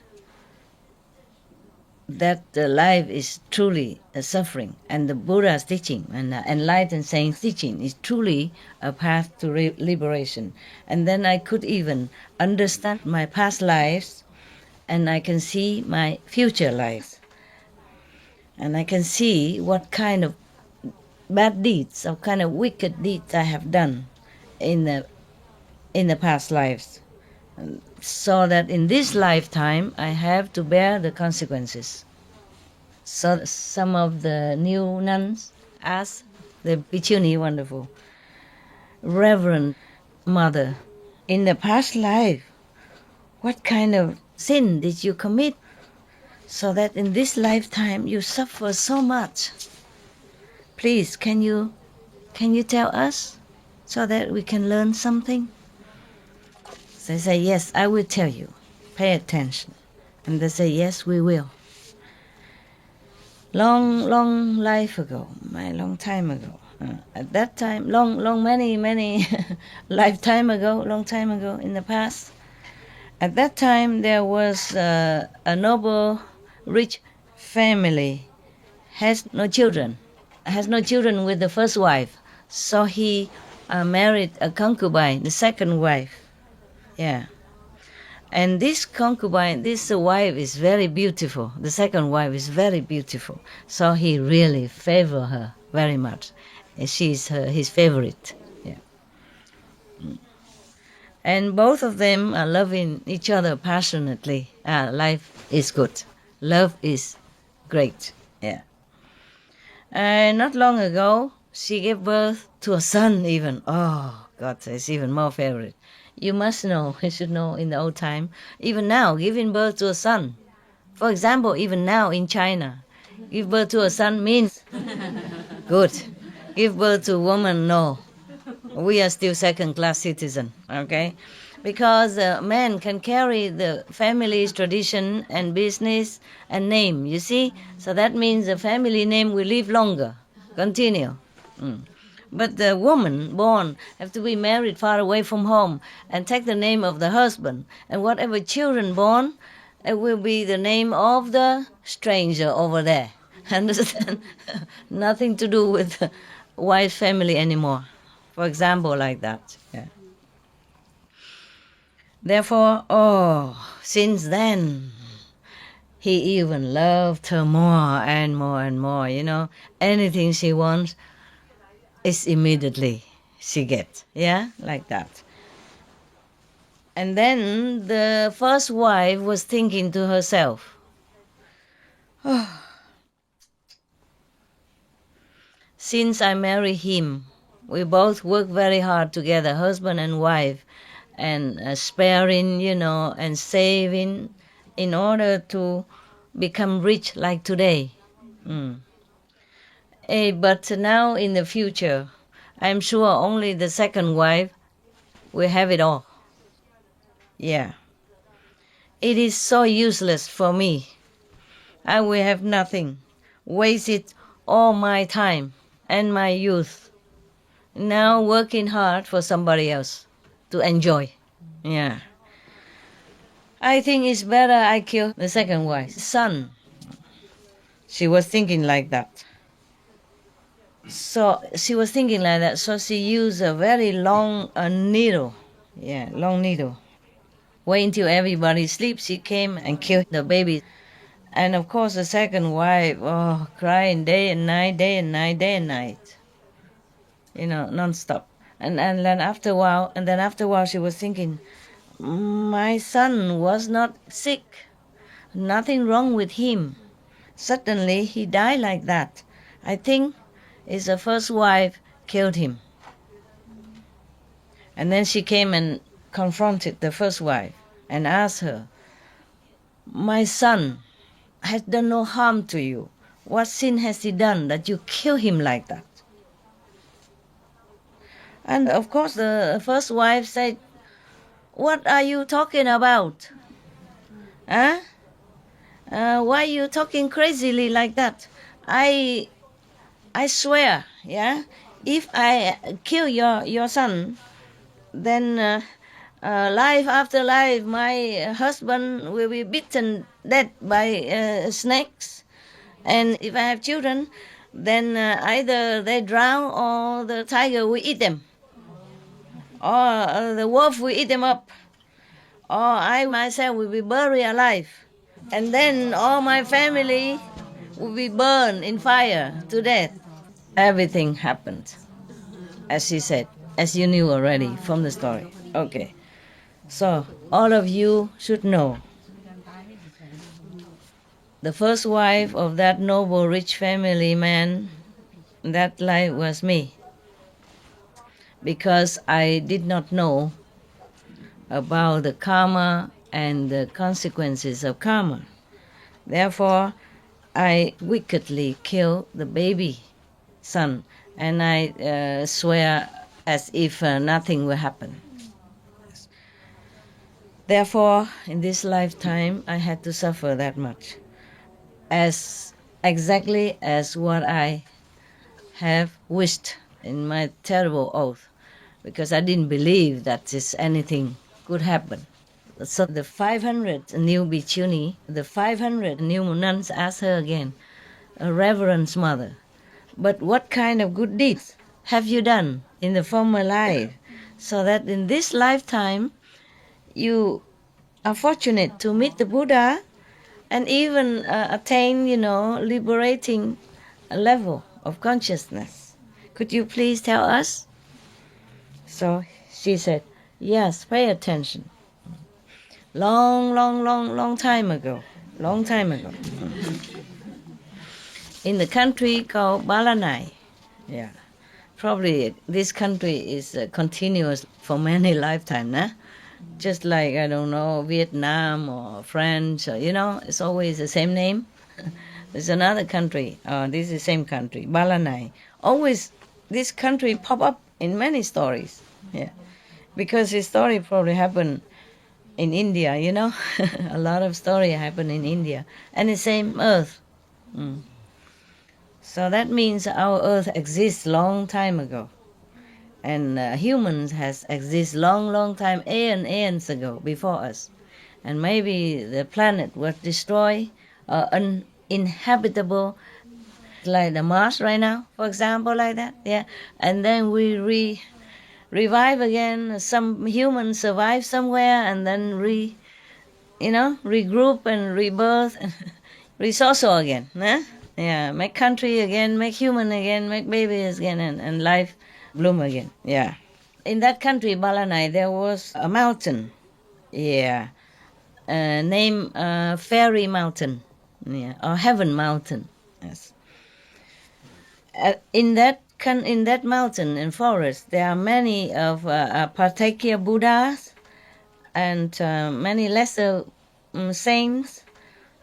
that the life is truly a suffering, and the Buddha's teaching and the enlightened saint's teaching is truly a path to liberation. And then I could even understand my past lives, and I can see my future lives. And I can see what kind of bad deeds, what kind of wicked deeds I have done in the past lives, so that in this lifetime I have to bear the consequences. So some of the new nuns asked the bhikkhuni, wonderful, Reverend Mother, in the past life, what kind of sin did you commit so that in this lifetime you suffer so much? Please, can you tell us so that we can learn something? They say, yes, I will tell you. Pay attention. And they say, yes, we will. Long life ago, long time ago. At that time, many lifetime ago, long time ago in the past. At that time, there was a noble, rich family, has no children with the first wife. So he married a concubine, the second wife. Yeah. And this concubine, this wife is very beautiful. The second wife is very beautiful. So he really favored her very much. She's his favorite. Yeah. And both of them are loving each other passionately. Life is good. Love is great. Yeah. Not long ago, she gave birth to a son even. Oh, God, it's even more favorite. You must know, you should know in the old time, even now, giving birth to a son. For example, even now in China, give birth to a son means good. Give birth to a woman, no. We are still second-class citizen, okay? Because men can carry the family's tradition and business and name, you see? So that means the family name will live longer, continue. But the woman born have to be married far away from home and take the name of the husband. And whatever children born, it will be the name of the stranger over there. Understand? Nothing to do with the wife's family anymore. For example, like that. Yeah. Therefore, since then, he even loved her more and more and more, you know. Anything she wants, is immediately she gets, yeah, like that. And then the first wife was thinking to herself, oh, since I marry him, we both work very hard together, husband and wife, and sparing, you know, and saving in order to become rich like today. But now in the future, I'm sure only the second wife will have it all. Yeah. It is so useless for me. I will have nothing. Wasted all my time and my youth now working hard for somebody else to enjoy. Yeah. I think it's better I kill the second wife, son. She was thinking like that. So she used a very long needle. Yeah, long needle. Wait until everybody sleeps, she came and killed the baby. And of course the second wife, crying day and night, day and night, day and night. Non-stop. And then after a while she was thinking, my son was not sick. Nothing wrong with him. Suddenly he died like that. I think it's the first wife killed him. And then she came and confronted the first wife and asked her, my son has done no harm to you. What sin has he done that you kill him like that? And of course the first wife said, what are you talking about? Huh? Why are you talking crazily like that? I swear, yeah, if I kill your son, then life after life, my husband will be beaten dead by snakes. And if I have children, then either they drown or the tiger will eat them. Or the wolf will eat them up. Or I myself will be buried alive. And then all my family will be burned in fire to death. Everything happened, as she said, as you knew already from the story. Okay. So, all of you should know. The first wife of that noble, rich family man, that life was me. Because I did not know about the karma and the consequences of karma. Therefore, I wickedly killed the baby son, and I swear as if nothing will happen. Therefore, in this lifetime, I had to suffer that much, exactly as what I have wished in my terrible oath, because I didn't believe that anything could happen. So the 500 new bhikkhuni, the 500 new nuns asked her again, Reverend Mother, but what kind of good deeds have you done in the former life, so that in this lifetime you are fortunate to meet the Buddha and even attain, liberating a level of consciousness? Could you please tell us? So she said, yes, pay attention. Long time ago. In the country called Balanai. Yeah. Probably this country is continuous for many lifetimes, nah? Just like, I don't know, Vietnam or French, or, it's always the same name. There's another country, this is the same country, Balanai. Always this country pop up in many stories. Yeah. Because this story probably happened in India, a lot of story happen in India, and the same earth. So that means our earth exists long time ago, and humans has exist long time, aeons ago, before us, and maybe the planet was destroyed, uninhabitable, like the Mars right now, for example, like that, yeah, and then we revive again. Some humans survive somewhere and then regroup and rebirth and resource again. Huh? Yeah, make country again, make human again, make babies again, and life bloom again. Yeah. In that country, Balanai, there was a mountain. Yeah. Named Fairy Mountain. Yeah. Or Heaven Mountain. Yes. In that mountain and forest, there are many of Patakya Buddhas and many lesser saints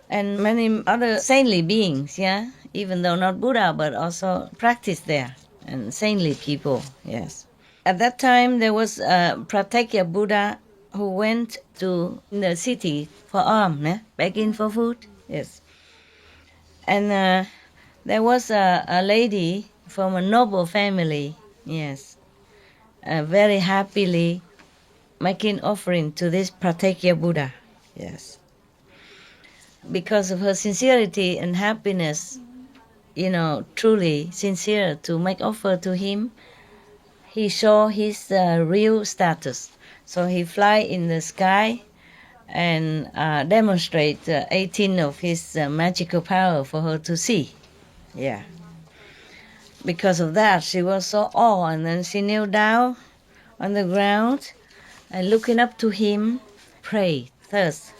and many other saintly beings, yeah, even though not Buddha, but also practice there, and saintly people, yes. At that time, there was a Pratyeka Buddha who went to the city for alms, begging for food, yes. And there was a lady from a noble family, yes, very happily making offering to this Pratyekya Buddha. Yes. Because of her sincerity and happiness, truly sincere to make offer to him, he saw his real status. So he fly in the sky and demonstrate 18 of his magical power for her to see. Yeah. Because of that, she was so awed, and then she knelt down on the ground and looking up to him, prayed thus: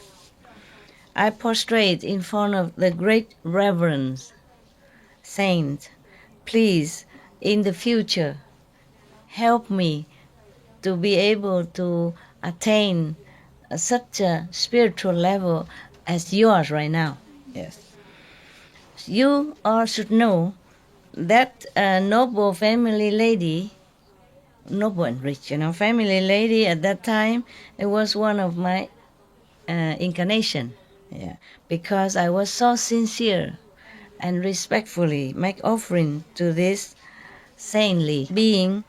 I prostrate in front of the great reverend saint. Please, in the future, help me to be able to attain such a spiritual level as yours right now. Yes. You all should know that noble family lady, noble and rich, family lady at that time, it was one of my incarnation. Yeah, because I was so sincere and respectfully make offering to this saintly being,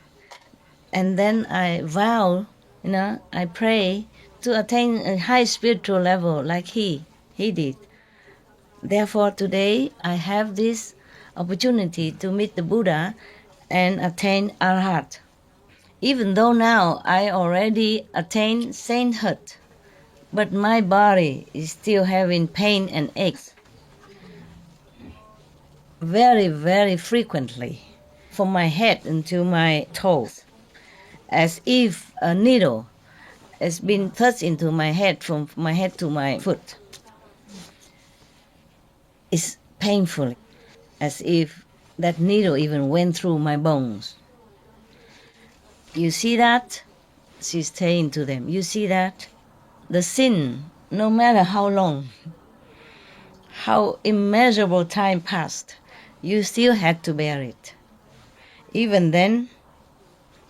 and then I vow, I pray to attain a high spiritual level like he did. Therefore, today I have this opportunity to meet the Buddha and attain Arhat. Even though now I already attained sainthood, but my body is still having pain and aches very, very frequently from my head until my toes, as if a needle has been thrust into my head from my head to my foot. It's painful, as if that needle even went through my bones. You see that? She's saying to them, you see that? The sin, no matter how long, how immeasurable time passed, you still had to bear it. Even then,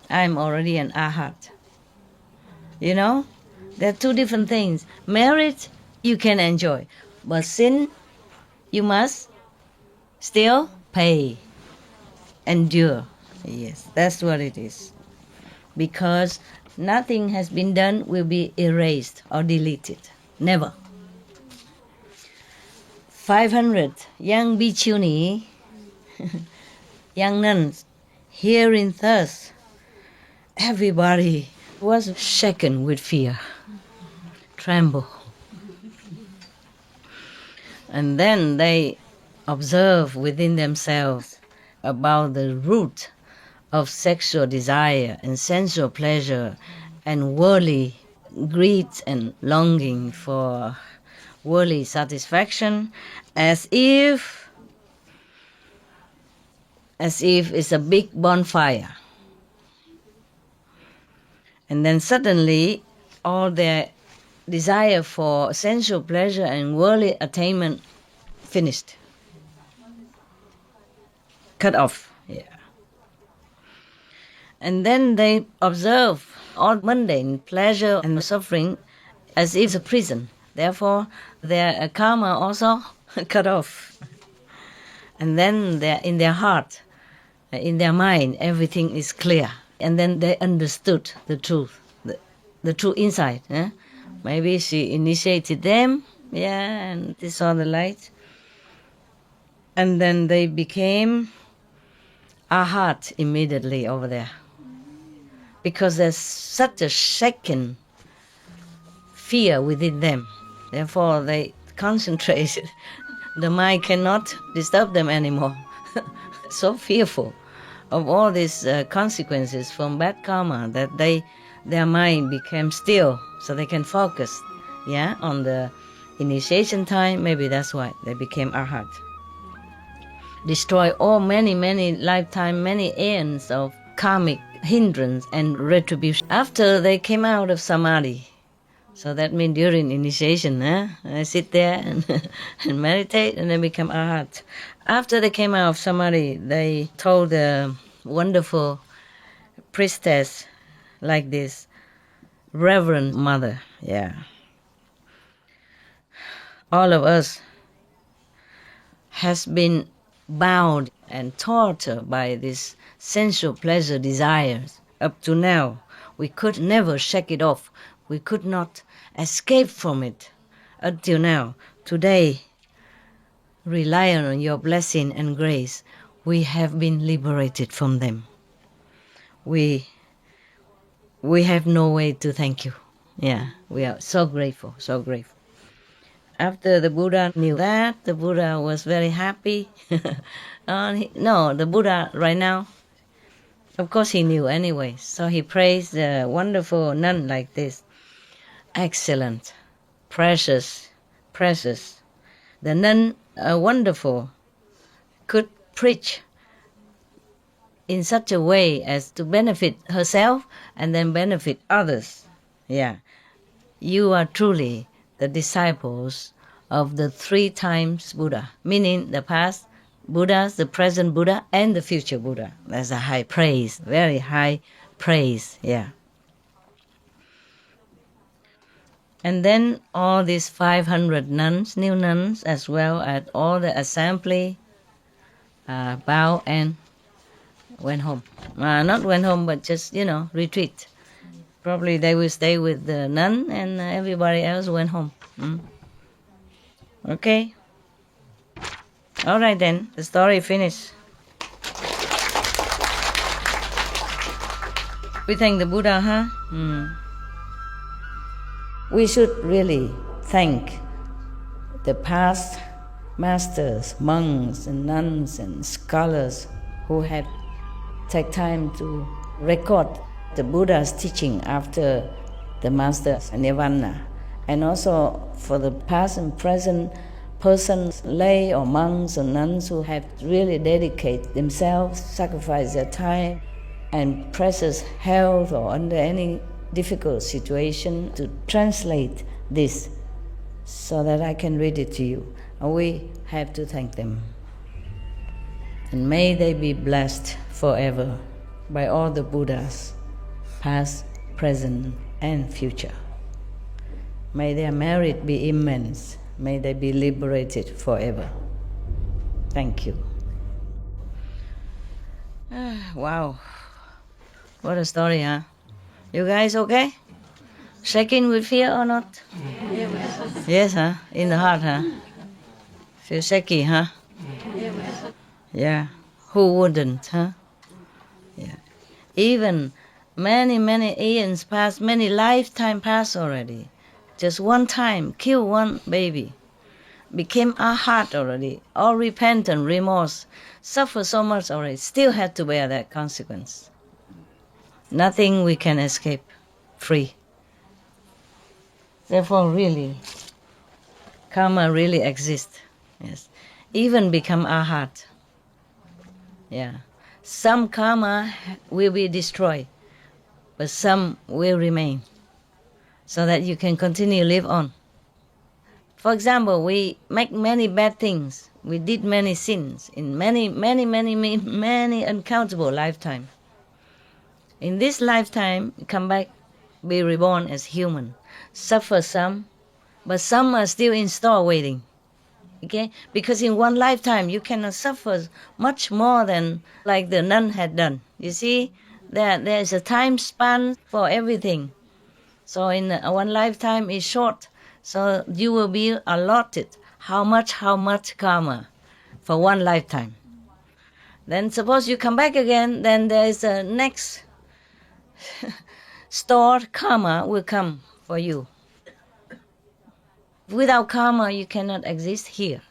I'm already an Arhat. There are two different things. Merit, you can enjoy. But sin, you must still pay, endure. Yes, that's what it is. Because nothing has been done will be erased or deleted. Never. 500 young bhikkhuni, young nuns, hearing thus, everybody was shaken with fear, tremble. And then they observe within themselves about the root of sexual desire and sensual pleasure and worldly greed and longing for worldly satisfaction, as if it's a big bonfire. And then suddenly all their desire for sensual pleasure and worldly attainment finished. Cut off. Yeah. And then they observe all mundane pleasure and suffering as if it's a prison. Therefore, their karma also cut off. And then in their heart, in their mind, everything is clear. And then they understood the truth, the true insight. Maybe she initiated them, and they saw the light. And then they became Arhat immediately over there. Because there's such a shaken fear within them. Therefore, they concentrated. The mind cannot disturb them anymore. So fearful of all these consequences from bad karma that their mind became still, so they can focus, on the initiation time. Maybe that's why they became Arhat. Destroy all many lifetime, many aeons of karmic hindrance and retribution. After they came out of samadhi, so that means during initiation, I sit there and meditate, and then become Arhat. After they came out of samadhi, they told the wonderful priestess like this, Reverend Mother, all of us has been bound and tortured by this sensual pleasure desires up to now. We could never shake it off. We could not escape from it until now. Today, relying on your blessing and grace, we have been liberated from them. We have no way to thank you. Yeah, we are so grateful, so grateful. After the Buddha knew that, the Buddha was very happy. The Buddha right now, of course he knew anyway, so he praised the wonderful nun like this. Excellent, precious, precious. The nun, wonderful, could preach in such a way as to benefit herself and then benefit others. Yeah, you are truly the disciples of the 3 times Buddha, meaning the past Buddhas, the present Buddha, and the future Buddha. That's a high praise, very high praise, yeah. And then all these 500 nuns, new nuns, as well as all the assembly, bowed and went home. Not went home, but just, retreat. Probably they will stay with the nun and everybody else went home. Okay? All right then, the story finished. We thank the Buddha, huh? We should really thank the past masters, monks and nuns and scholars who have taken time to record the Buddha's teaching after the master's nirvana, and also for the past and present persons, lay or monks or nuns who have really dedicated themselves, sacrificed their time and precious health or under any difficult situation to translate this so that I can read it to you. And we have to thank them. And may they be blessed forever by all the Buddhas, past, present, and future. May their merit be immense. May they be liberated forever. Thank you. Wow. What a story, huh? You guys okay? Shaking with fear or not? Yes, huh? In the heart, huh? Feel shaky, huh? Yeah. Who wouldn't, huh? Yeah. Even many eons passed, many lifetime passed already. Just one time, kill one baby. Became a heart already. All repentant, remorse. Suffer so much already. Still had to bear that consequence. Nothing we can escape free. Therefore, really, karma really exists. Yes. Even become a heart. Yeah. Some karma will be destroyed, but some will remain, so that you can continue live on. For example, we make many bad things. We did many sins in many uncountable lifetimes. In this lifetime, come back, be reborn as human, suffer some, but some are still in store waiting. Okay? Because in one lifetime, you cannot suffer much more than like the nun had done. You see, there is a time span for everything. So in one lifetime is short, so you will be allotted how much karma for one lifetime. Then suppose you come back again, then there is a next stored karma will come for you. Without karma, you cannot exist here.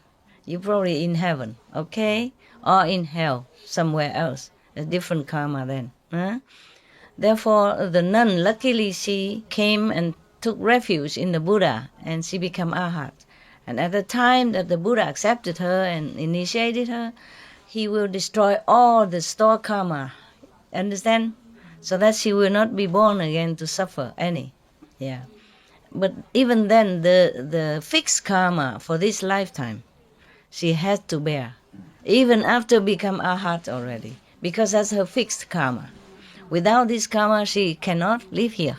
You're probably in heaven, okay? Or in hell, somewhere else. A different karma then. Huh? Therefore, the nun, luckily she came and took refuge in the Buddha, and she became arhat. And at the time that the Buddha accepted her and initiated her, he will destroy all the stored karma. Understand? So that she will not be born again to suffer any. Yeah. But even then, the fixed karma for this lifetime, she has to bear, even after become arhat already, because that's her fixed karma. Without this karma, she cannot live here.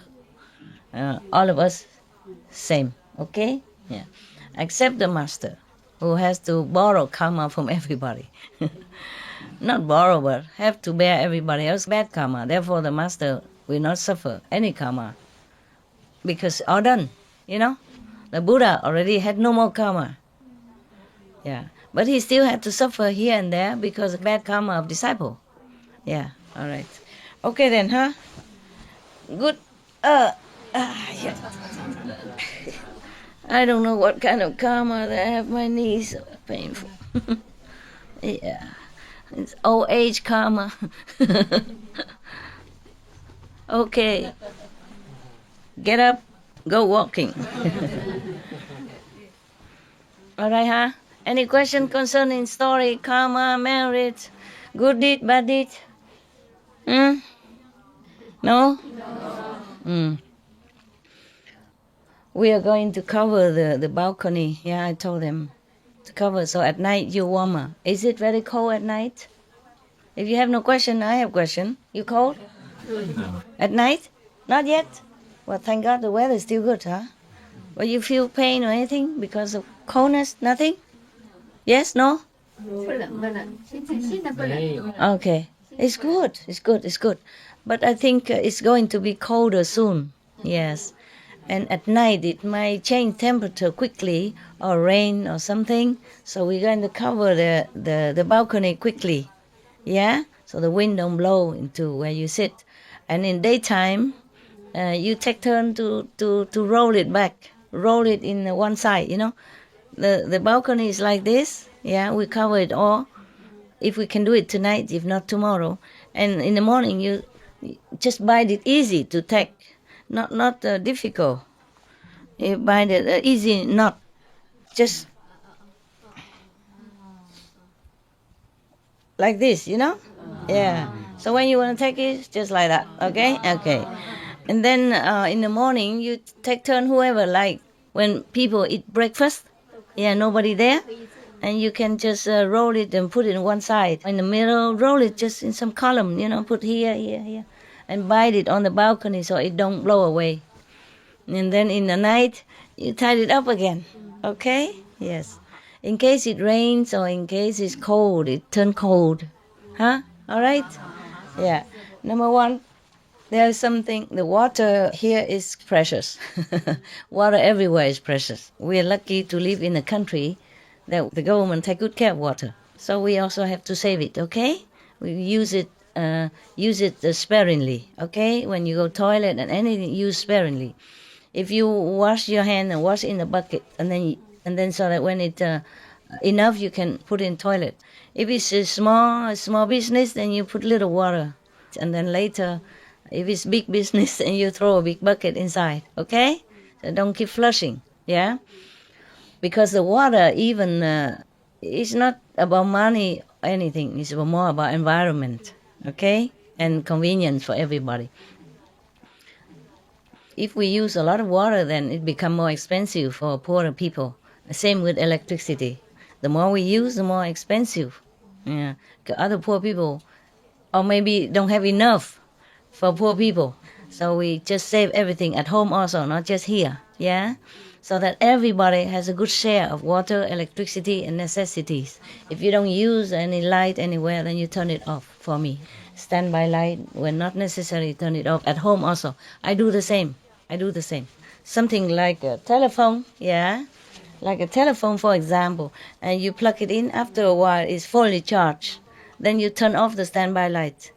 All of us, same, okay? Yeah. Except the master, who has to borrow karma from everybody. not borrow, but have to bear everybody else's bad karma. Therefore, the master will not suffer any karma because all done, you know. The Buddha already had no more karma. Yeah, but he still had to suffer here and there because of bad karma of disciple. Yeah, all right. Okay then, huh? Good. Yeah. I don't know what kind of karma that I have. My knees are painful. Yeah, it's old age karma. Okay, get up, go walking. All right, huh? Any question concerning story, karma, merit, good deed, bad deed? No? We are going to cover the balcony. Yeah, I told them to cover. So at night you warmer. Is it very cold at night? If you have no question, I have question. You cold? At night? Not yet? Well, thank God the weather is still good, huh? But you feel pain or anything because of coldness? Nothing? Yes? No? Okay. It's good. It's good. It's good. But I think it's going to be colder soon. Yes. And at night it might change temperature quickly or rain or something. So we're going to cover the balcony quickly. Yeah? So the wind don't blow into where you sit. And in daytime, you take turn to roll it back. Roll it in one side, you know. The balcony is like this. Yeah, we cover it all. If we can do it tonight, if not tomorrow. And in the morning, you just bind it easy to take. Not difficult. You bind it easy, not just like this, you know? Yeah. So when you want to take it, just like that, okay? Okay. And then in the morning, you take turn whoever, like when people eat breakfast, yeah, nobody there, and you can just roll it and put it in one side. In the middle, roll it just in some column, you know, put here, here, here, and bind it on the balcony so it don't blow away. And then in the night, you tie it up again, okay? Yes. In case it rains or in case it's cold, it turn cold. Huh? All right? Yeah. Number one, there's something, the water here is precious. Water everywhere is precious. We are lucky to live in a country that the government take good care of water. So we also have to save it, okay? We use it sparingly, okay? When you go toilet and anything, use sparingly. If you wash your hand and wash in the bucket, and then so that when it enough, you can put in toilet. If it's a small business, then you put little water, and then later, if it's big business, then you throw a big bucket inside. Okay, so don't keep flushing. Yeah, because the water even is not about money or anything. It's more about environment. Okay, and convenience for everybody. If we use a lot of water, then it becomes more expensive for poorer people. Same with electricity. The more we use, the more expensive. Yeah. Other poor people, or maybe don't have enough for poor people. So we just save everything at home also, not just here. Yeah? So that everybody has a good share of water, electricity, and necessities. If you don't use any light anywhere, then you turn it off for me. Standby light, when not necessary, turn it off. At home also. I do the same. Something like a telephone, yeah? Like a telephone, for example, and you plug it in, after a while it's fully charged. Then you turn off the standby light.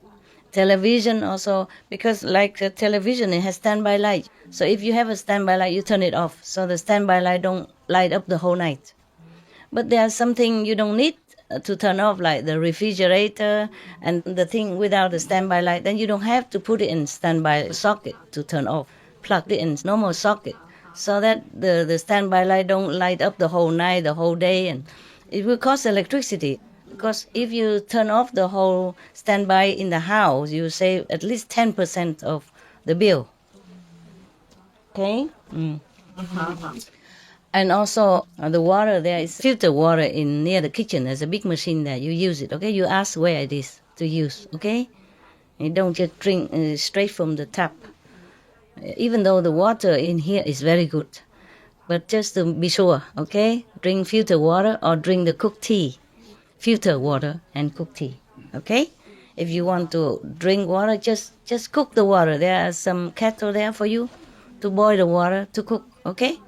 Television also, because like a television, it has standby light. So if you have a standby light, you turn it off, so the standby light don't light up the whole night. But there's something you don't need to turn off, like the refrigerator and the thing without the standby light. Then you don't have to put it in standby socket to turn off. Plug it in normal socket, so that the standby light don't light up the whole night, the whole day, and it will cost electricity. Because if you turn off the whole standby in the house, you save at least 10% of the bill. Okay? And also the water, there is filter water in near the kitchen. There's a big machine there. You use it, okay? You ask where it is to use, okay? You don't just drink straight from the tap. Even though the water in here is very good. But just to be sure, okay? Drink filter water or drink the cooked tea. Filter water and cooked tea, okay? If you want to drink water, just cook the water. There are some kettle there for you to boil the water to cook, okay?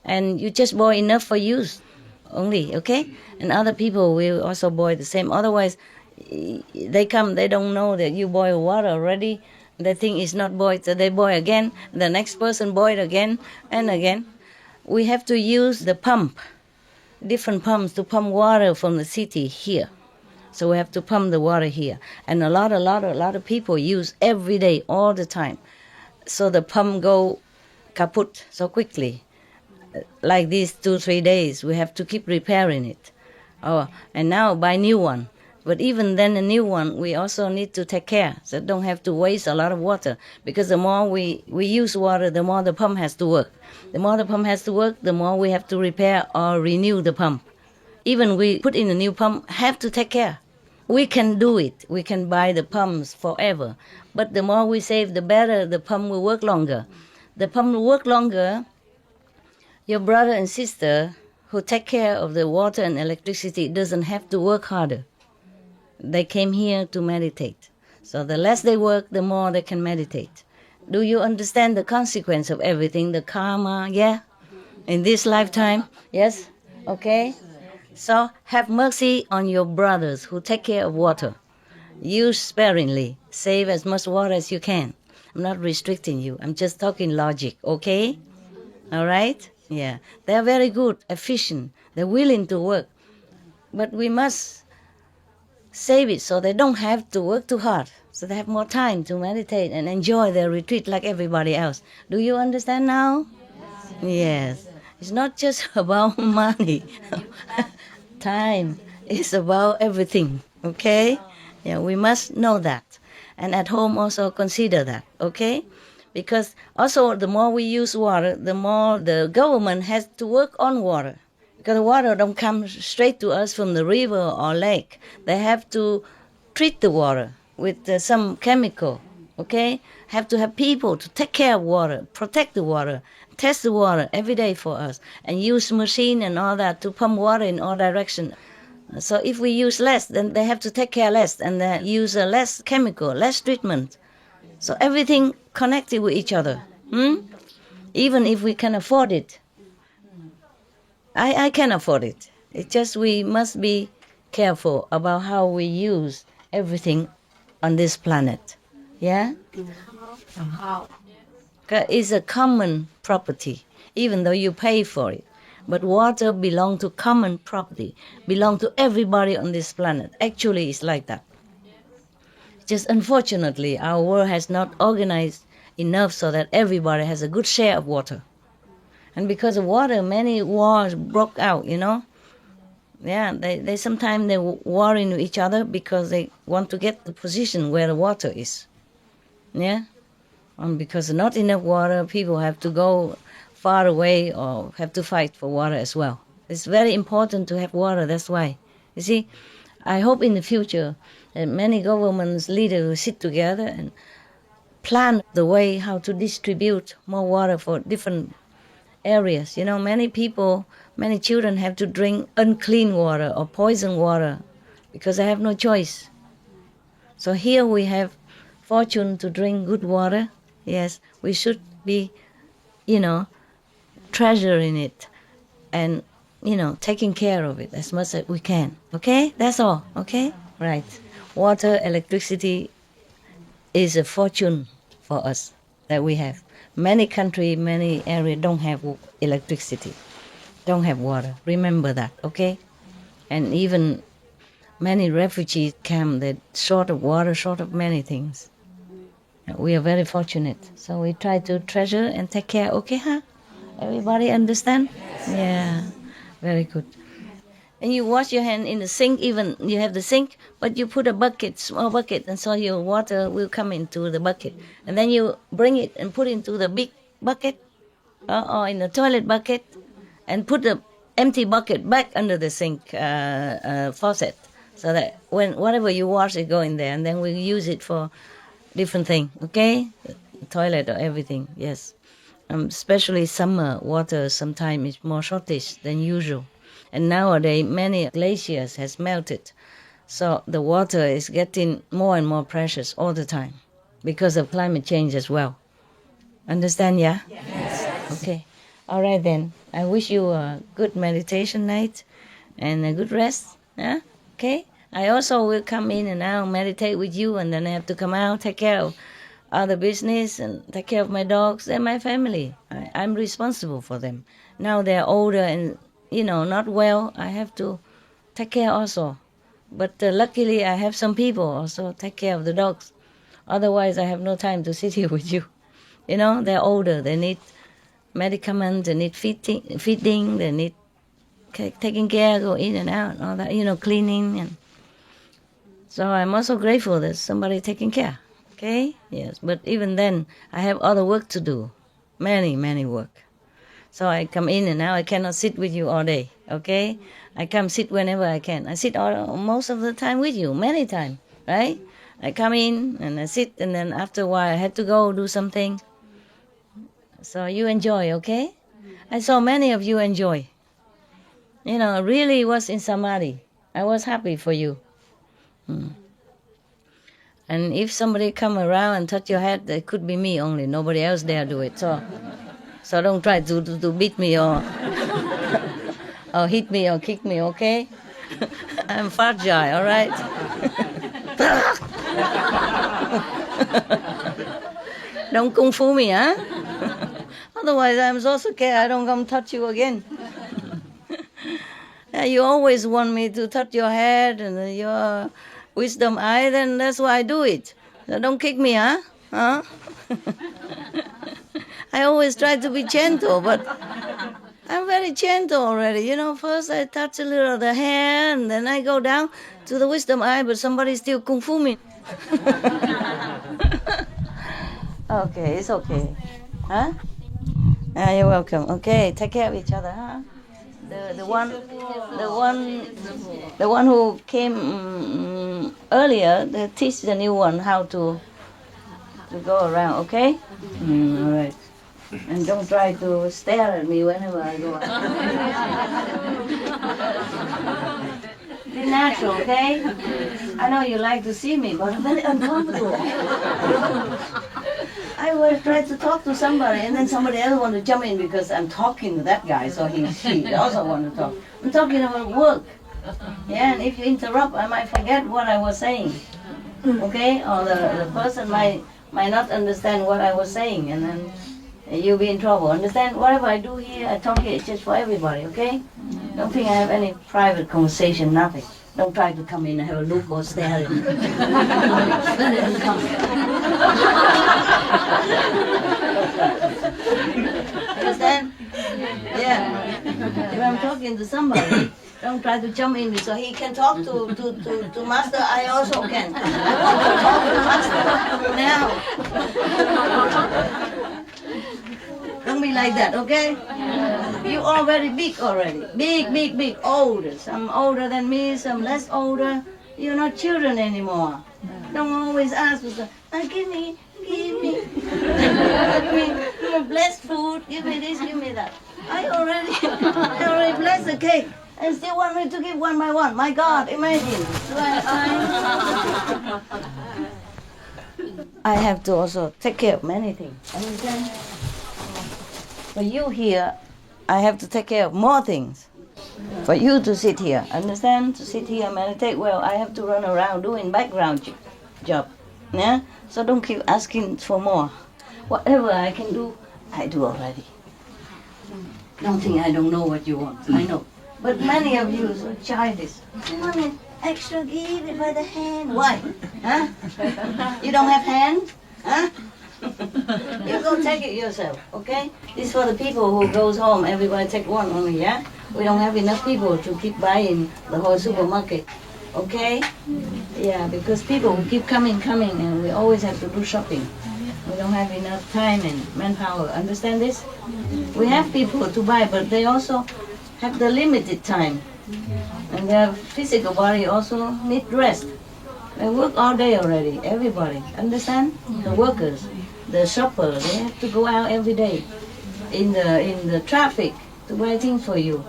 And you just boil enough for use only, okay? And other people will also boil the same. Otherwise, they come, they don't know that you boil water already. They think it's not boiled, so they boil again. The next person boil again and again. We have to use the pump, different pumps to pump water from the city here. So we have to pump the water here. And a lot of people use every day, all the time. So the pump go kaput so quickly. Like these 2-3 days, we have to keep repairing it. Oh, and now buy new one. But even then, a new one, we also need to take care. So don't have to waste a lot of water. Because the more we use water, the more the pump has to work. The more the pump has to work, the more we have to repair or renew the pump. Even we put in a new pump, have to take care. We can do it. We can buy the pumps forever. But the more we save, the better the pump will work longer. The pump will work longer. Your brother and sister who take care of the water and electricity doesn't have to work harder. They came here to meditate. So the less they work, the more they can meditate. Do you understand the consequence of everything, the karma, yeah? In this lifetime, yes? Okay? So have mercy on your brothers who take care of water. Use sparingly. Save as much water as you can. I'm not restricting you. I'm just talking logic, okay? All right? Yeah. They're very good, efficient. They're willing to work. But we must save it so they don't have to work too hard. So they have more time to meditate and enjoy their retreat like everybody else. Do you understand now? Yes. It's not just about money. Time is about everything, okay? Yeah, we must know that. And at home also consider that, okay? Because also the more we use water, the more the government has to work on water. Because the water don't come straight to us from the river or lake. They have to treat the water with some chemical, okay? Have to have people to take care of water, protect the water, test the water every day for us, and use machine and all that to pump water in all directions. So if we use less, then they have to take care less and use less chemical, less treatment. So everything connected with each other. Even if we can afford it. I can afford it. It's just we must be careful about how we use everything on this planet. Yeah? It's a common property, even though you pay for it. But water belongs to common property, belongs to everybody on this planet. Actually, it's like that. Just unfortunately, our world has not organized enough so that everybody has a good share of water. And because of water, many wars broke out, you know. Yeah, they sometimes they're warring with each other because they want to get the position where the water is. Yeah? And because not enough water, people have to go far away or have to fight for water as well. It's very important to have water, that's why. You see, I hope in the future that many governments, leaders will sit together and plan the way how to distribute more water for different areas. You know, many people, many children have to drink unclean water or poison water because they have no choice. So here we have fortune to drink good water. Yes, we should be, you know, treasuring it and, you know, taking care of it as much as we can. Okay? That's all. Okay? Right. Water, electricity is a fortune for us that we have. Many countries, many areas don't have electricity, don't have water. Remember that, okay? And even many refugee camps, they're short of water, short of many things. We are very fortunate. So we try to treasure and take care, okay, huh? Everybody understand? Yeah, very good. And you wash your hand in the sink, even you have the sink, but you put a bucket, small bucket, and so your water will come into the bucket. And then you bring it and put it into the big bucket or in the toilet bucket and put the empty bucket back under the sink faucet so that when whatever you wash, it go in there. And then we use it for different things, okay? The toilet or everything, yes. Especially summer, water sometimes is more shortage than usual. And nowadays, many glaciers has melted. So the water is getting more and more precious all the time because of climate change as well. Understand, yeah? Yes. Okay. All right then. I wish you a good meditation night and a good rest. Yeah? Okay? I also will come in and out, meditate with you, and then I have to come out, take care of other business and take care of my dogs. They're my family. I'm responsible for them. Now they're older and, not well. I have to take care also. But luckily I have some people also take care of the dogs. Otherwise I have no time to sit here with you. They're older. They need medicaments, they need feeding, they need taking care, go in and out, all that, cleaning. And so I'm also grateful that somebody taking care. Okay? Yes. But even then, I have other work to do. Many, many work. So I come in and now I cannot sit with you all day. Okay? I come sit whenever I can. I sit most of the time with you, many times. Right? I come in and I sit, and then after a while I had to go do something. So you enjoy, okay? I saw many of you enjoy. Really was in Samadhi. I was happy for you. And if somebody come around and touch your head, it could be me only. Nobody else dare do it. So don't try to beat me or or hit me or kick me, okay? I'm fragile, all right? Don't kung fu me, huh? Otherwise, I'm so scared I don't come touch you again. You always want me to touch your head and your wisdom eye, then that's why I do it. So don't kick me, huh? I always try to be gentle, but I'm very gentle already. First I touch a little of the hair, and then I go down to the wisdom eye, but somebody still kung fu me. Okay, it's okay. Huh? You're welcome. Okay, take care of each other, huh? The one who came earlier, they teach the new one how to go around. Okay? All right. And don't try to stare at me whenever I go out. Be natural, okay? I know you like to see me, but I'm very uncomfortable. I will try to talk to somebody, and then somebody else want to jump in because I'm talking to that guy, so she also want to talk. I'm talking about work. Yeah, and if you interrupt, I might forget what I was saying. Okay? Or the person might not understand what I was saying, and then you'll be in trouble. Understand? Whatever I do here, I talk here, it's just for everybody, okay? Don't think I have any private conversation, nothing. Don't try to come in and have a look or stare at me. Very uncomfortable. Understand? Yeah. If I'm talking to somebody, don't try to jump in so he can talk to Master. I also can. I want to talk to Master now. Don't be like that, okay? You all very big already. Big, older. Some older than me, some less older. You're not children anymore. Don't always ask for stuff. Give me. Give me blessed food. Give me this, give me that. I already blessed the cake. And still want me to give one by one. My God, imagine. I have to also take care of many things. Understand? For you here, I have to take care of more things. For you to sit here, understand? To sit here, meditate well, I have to run around doing background job. Yeah? So don't keep asking for more. Whatever I can do, I do already. Don't think I don't know what you want. I know. But many of you are so childish. You want an extra, give it by the hand. Why? Huh? You don't have hand? Huh? You go take it yourself, okay? This is for the people who goes home. Everybody take one only, yeah? We don't have enough people to keep buying the whole supermarket, okay? Yeah, because people will keep coming, and we always have to do shopping. We don't have enough time and manpower. Understand this? We have people to buy, but they also have the limited time. And their physical body also need rest. They work all day already, everybody. Understand? The workers, the shoppers, they have to go out every day in the traffic to buy things for you.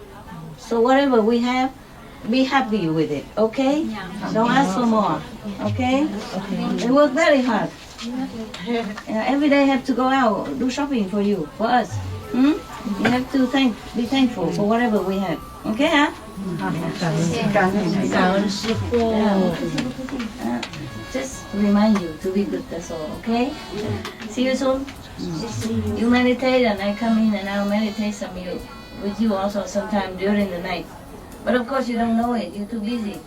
So whatever we have, be happy with it, okay? Don't ask for more, okay? They work very hard. Every day have to go out, do shopping for you, for us. You have to be thankful for whatever we have. Okay, huh? Just remind you to be good, that's all, okay? See you soon. You meditate and I come in and I'll meditate with you also sometime during the night. But of course you don't know it, you're too busy.